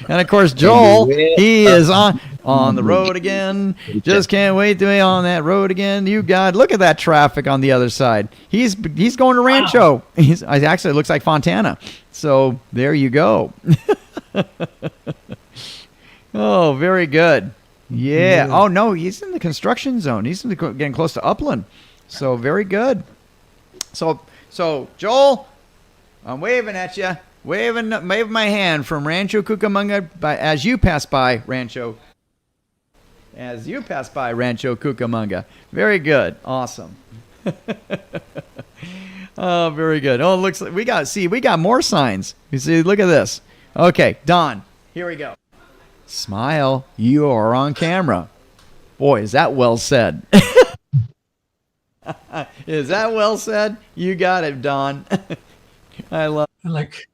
And, of course, Joel, he is on the road again. Just can't wait to be on that road again. You God, look at that traffic on the other side. He's going to Rancho. Actually, it looks like Fontana. So there you go. Oh, very good. Yeah. Oh, no, he's in the construction zone. He's getting close to Upland. So very good. So Joel, I'm waving at you. Waving my hand from Rancho Cucamonga as you pass by Rancho Cucamonga. Very good. Awesome. Oh, very good. Oh, it looks like we got more signs. You see, look at this. Okay, Don, here we go. Smile. You are on camera. Boy, is that well said. Is that well said? You got it, Don. I like.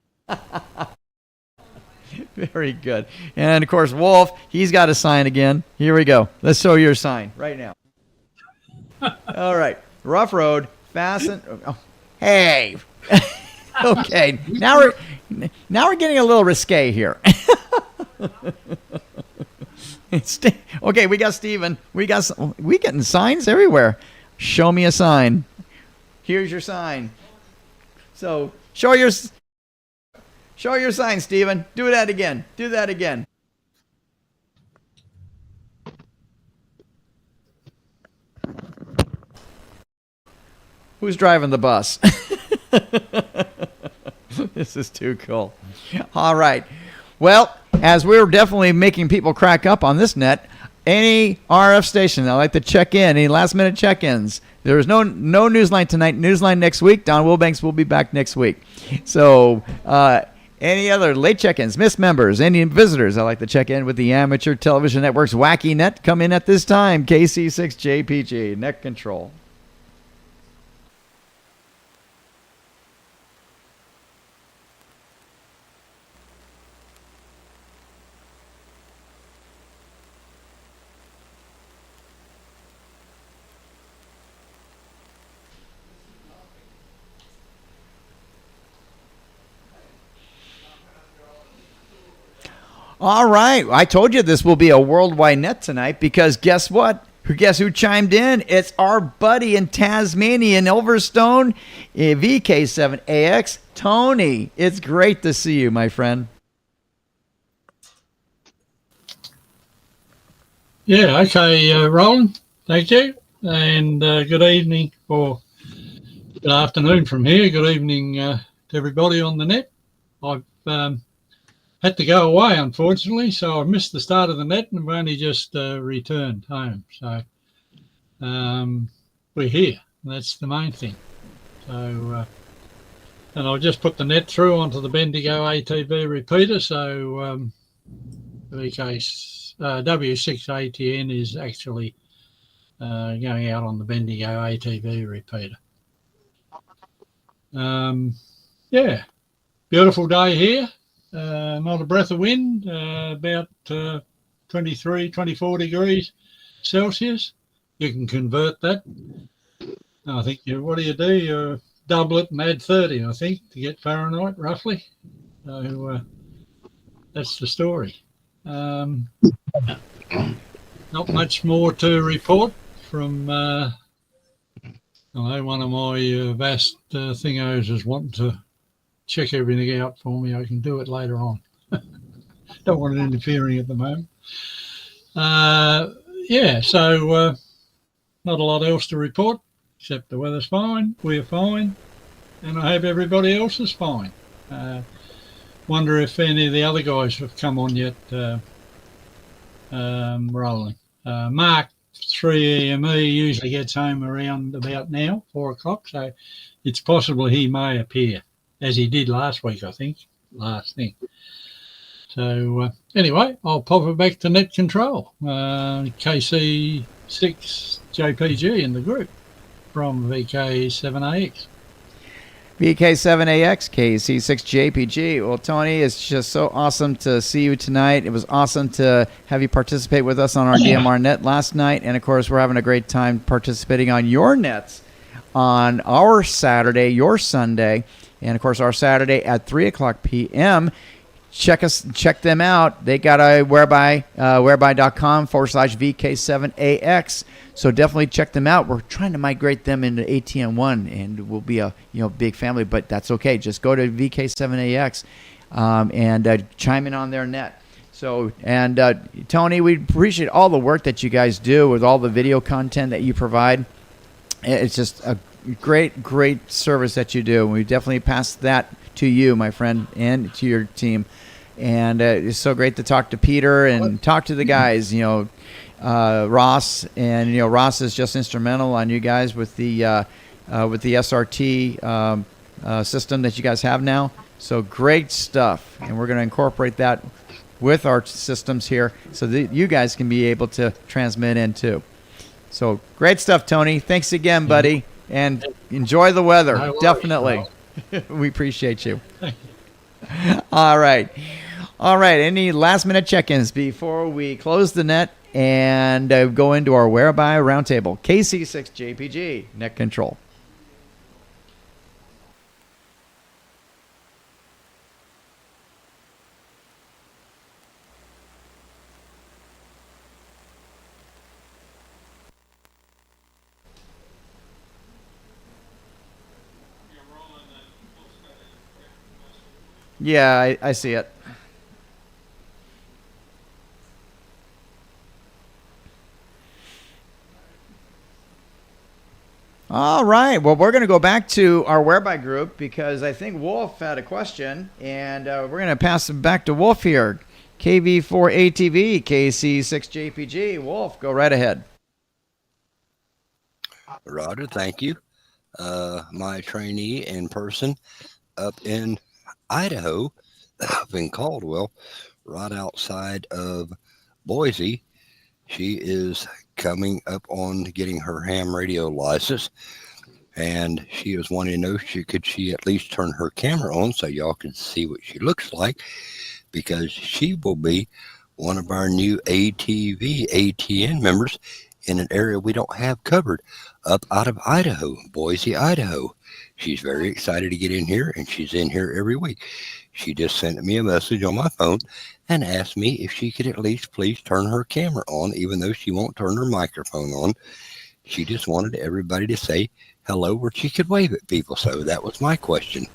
Very good. And of course, Wolf, he's got a sign again. Here we go. Let's show your sign right now. All right. Rough road, fasten. Oh, hey. Okay. Now we're getting a little risque here. Okay, we got Steven. We getting signs everywhere. Show me a sign. Here's your sign. So show your sign, Steven. Do that again. Do that again. Who's driving the bus? This is too cool. All right. Well, as we're definitely making people crack up on this net, any RF station, I'd like to check in, any last-minute check-ins. There is no Newsline tonight. Newsline next week. Don Wilbanks will be back next week. So any other late check-ins, missed members, any visitors, I'd like to check in with the Amateur Television Network's Wacky Net. Come in at this time, KC6JPG, Net Control. All right. I told you this will be a worldwide net tonight because guess what? Guess who chimed in? It's our buddy in Tasmania, in Overstone, VK7AX, Tony. It's great to see you, my friend. Yeah, okay, Roland. Thank you. And good evening, or good afternoon from here. Good evening to everybody on the net. I've had to go away, unfortunately, so I missed the start of the net and I've only just returned home. So we're here. That's the main thing. So, and I'll just put the net through onto the Bendigo ATV repeater. So W6ATN is actually going out on the Bendigo ATV repeater. Yeah, beautiful day here. Not a breath of wind, about 23, 24 degrees Celsius. You can convert that. I think what do? You double it and add 30, I think, to get Fahrenheit, roughly. So that's the story. Not much more to report from, I know one of my vast thingos is wanting to check everything out for me. I can do it later on. Don't want it interfering at the moment. Yeah, so not a lot else to report, except the weather's fine, we're fine, and I hope everybody else is fine. Wonder if any of the other guys have come on yet, rolling. Mark 3EME usually gets home around about now, 4 o'clock, so it's possible he may appear, as he did last week, I think, last thing. So anyway, I'll pop it back to net control. KC6JPG in the group from VK7AX. VK7AX, KC6JPG. Well, Tony, it's just so awesome to see you tonight. It was awesome to have you participate with us on our DMR net last night. And, of course, we're having a great time participating on your nets on our Saturday, your Sunday, and, of course, our Saturday at 3 o'clock p.m. Check them out. They got a whereby.com/VK7AX. So definitely check them out. We're trying to migrate them into ATM1, and we'll be a big family, but that's okay. Just go to VK7AX and chime in on their net. So, and Tony, we appreciate all the work that you guys do with all the video content that you provide. It's just a great service that you do. We definitely pass that to you, my friend, and to your team. And it's so great to talk to Peter and talk to the guys, Ross, and Ross is just instrumental on you guys with the SRT system that you guys have now. So great stuff, and we're going to incorporate that with our systems here so that you guys can be able to transmit in too. So great stuff, Tony. Thanks again, buddy, and enjoy the weather. Definitely. We appreciate you. All right. Any last-minute check-ins before we close the net and go into our Whereby Roundtable? KC6JPG, net control. Yeah, I see it. All right. Well, we're going to go back to our Whereby group because I think Wolf had a question, and we're going to pass it back to Wolf here. KV4ATV, KC6JPG. Wolf, go right ahead. Roger, thank you. My trainee in person up in Idaho, up in Caldwell, right outside of Boise. She is coming up on getting her ham radio license, and she was wanting to know could she at least turn her camera on so y'all can see what she looks like, because she will be one of our new ATN members in an area we don't have covered up out of Idaho, Boise, Idaho. She's very excited to get in here, and she's in here every week. She just sent me a message on my phone and asked me if she could at least please turn her camera on, even though she won't turn her microphone on. She just wanted everybody to say hello where she could wave at people. So that was my question.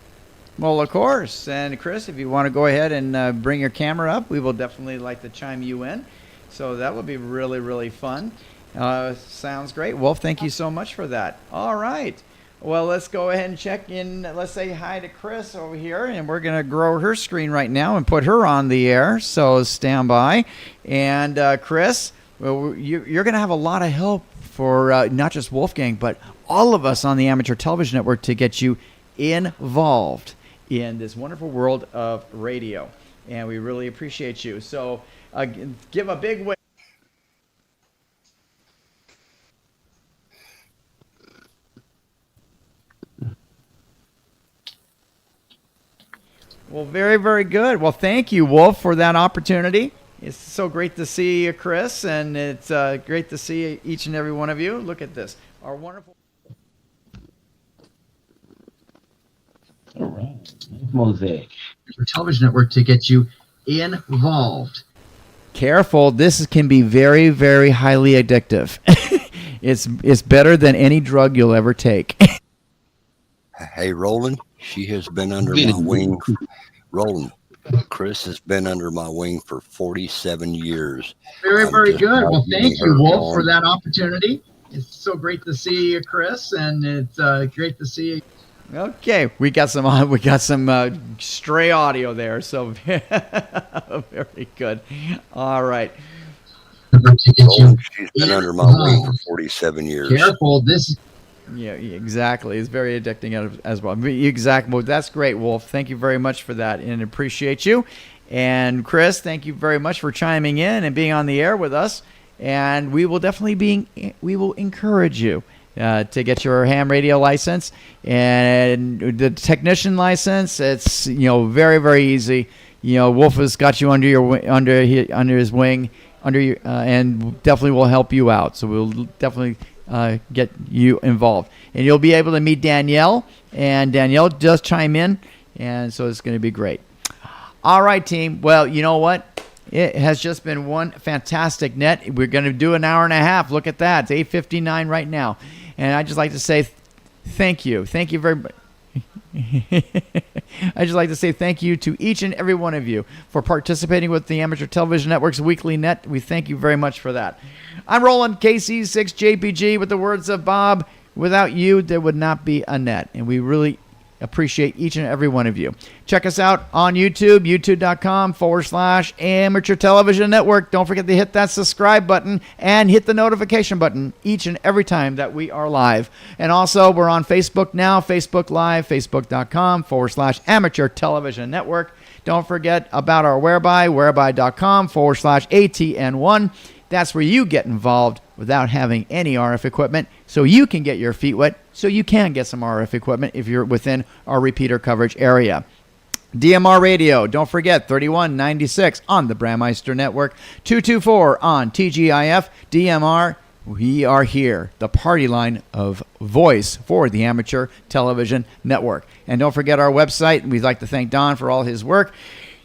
Well, of course. And Chris, if you want to go ahead and bring your camera up, we will definitely like to chime you in. So that would be really, really fun. Sounds great. Wolf, thank you so much for that. All right. Well, let's go ahead and check in. Let's say hi to Chris over here, and we're going to grow her screen right now and put her on the air. So stand by. And Chris, well, you're going to have a lot of help for not just Wolfgang, but all of us on the Amateur Television Network to get you involved in this wonderful world of radio. And we really appreciate you. So give a big wave. Well, very, very good. Well, thank you, Wolf, for that opportunity. It's so great to see you, Chris, and it's great to see each and every one of you. Look at this. Our wonderful... All right. Mosaic. Television Network to get you involved. Careful. This can be very, very highly addictive. It's better than any drug you'll ever take. Hey, Roland, she has been under my wing. Roland, Chris has been under my wing for 47 years. Very, very good. Well, thank you, Wolf, for on. that opportunity. It's so great to see you, Chris, and it's great to see you. Okay, we got some stray audio there, so very good. All right. Roland, she's been under my wing for 47 years. Careful, this. Yeah, exactly. It's very addicting as well. Exactly. Well, that's great, Wolf. Thank you very much for that, and appreciate you. And Chris, thank you very much for chiming in and being on the air with us. And we will definitely encourage you to get your ham radio license and the technician license. It's very, very easy. Wolf has got you under his wing, and definitely will help you out. So we'll definitely get you involved, and you'll be able to meet Danielle, and Danielle does chime in, and so it's going to be great. All right, team. Well, you know what? It has just been one fantastic net. We're going to do an hour and a half. Look at that. It's 8:59 right now. And I'd just like to say thank you. Thank you very much. I'd just like to say thank you to each and every one of you for participating with the Amateur Television Network's weekly net. We thank you very much for that. I'm Roland, KC6JPG, with the words of Bob. Without you, there would not be a net. And we really appreciate each and every one of you. Check us out on YouTube, youtube.com/Amateur Television Network. Don't forget to hit that subscribe button and hit the notification button each and every time that we are live. And also, we're on Facebook now, Facebook Live, facebook.com/Amateur Television Network. Don't forget about our whereby, whereby.com/ATN1. That's where you get involved without having any RF equipment, so you can get your feet wet, so you can get some RF equipment if you're within our repeater coverage area. DMR Radio, don't forget, 3196 on the Brameister Network, 224 on TGIF. DMR, we are here, the party line of voice for the Amateur Television Network. And don't forget our website. We'd like to thank Don for all his work.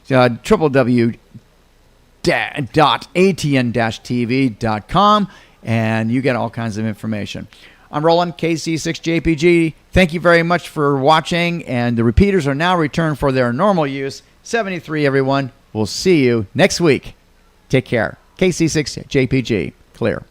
www.atn-tv.com, and you get all kinds of information. I'm Roland, KC6JPG. Thank you very much for watching, and the repeaters are now returned for their normal use. 73, everyone. We'll see you next week. Take care. KC6JPG. Clear.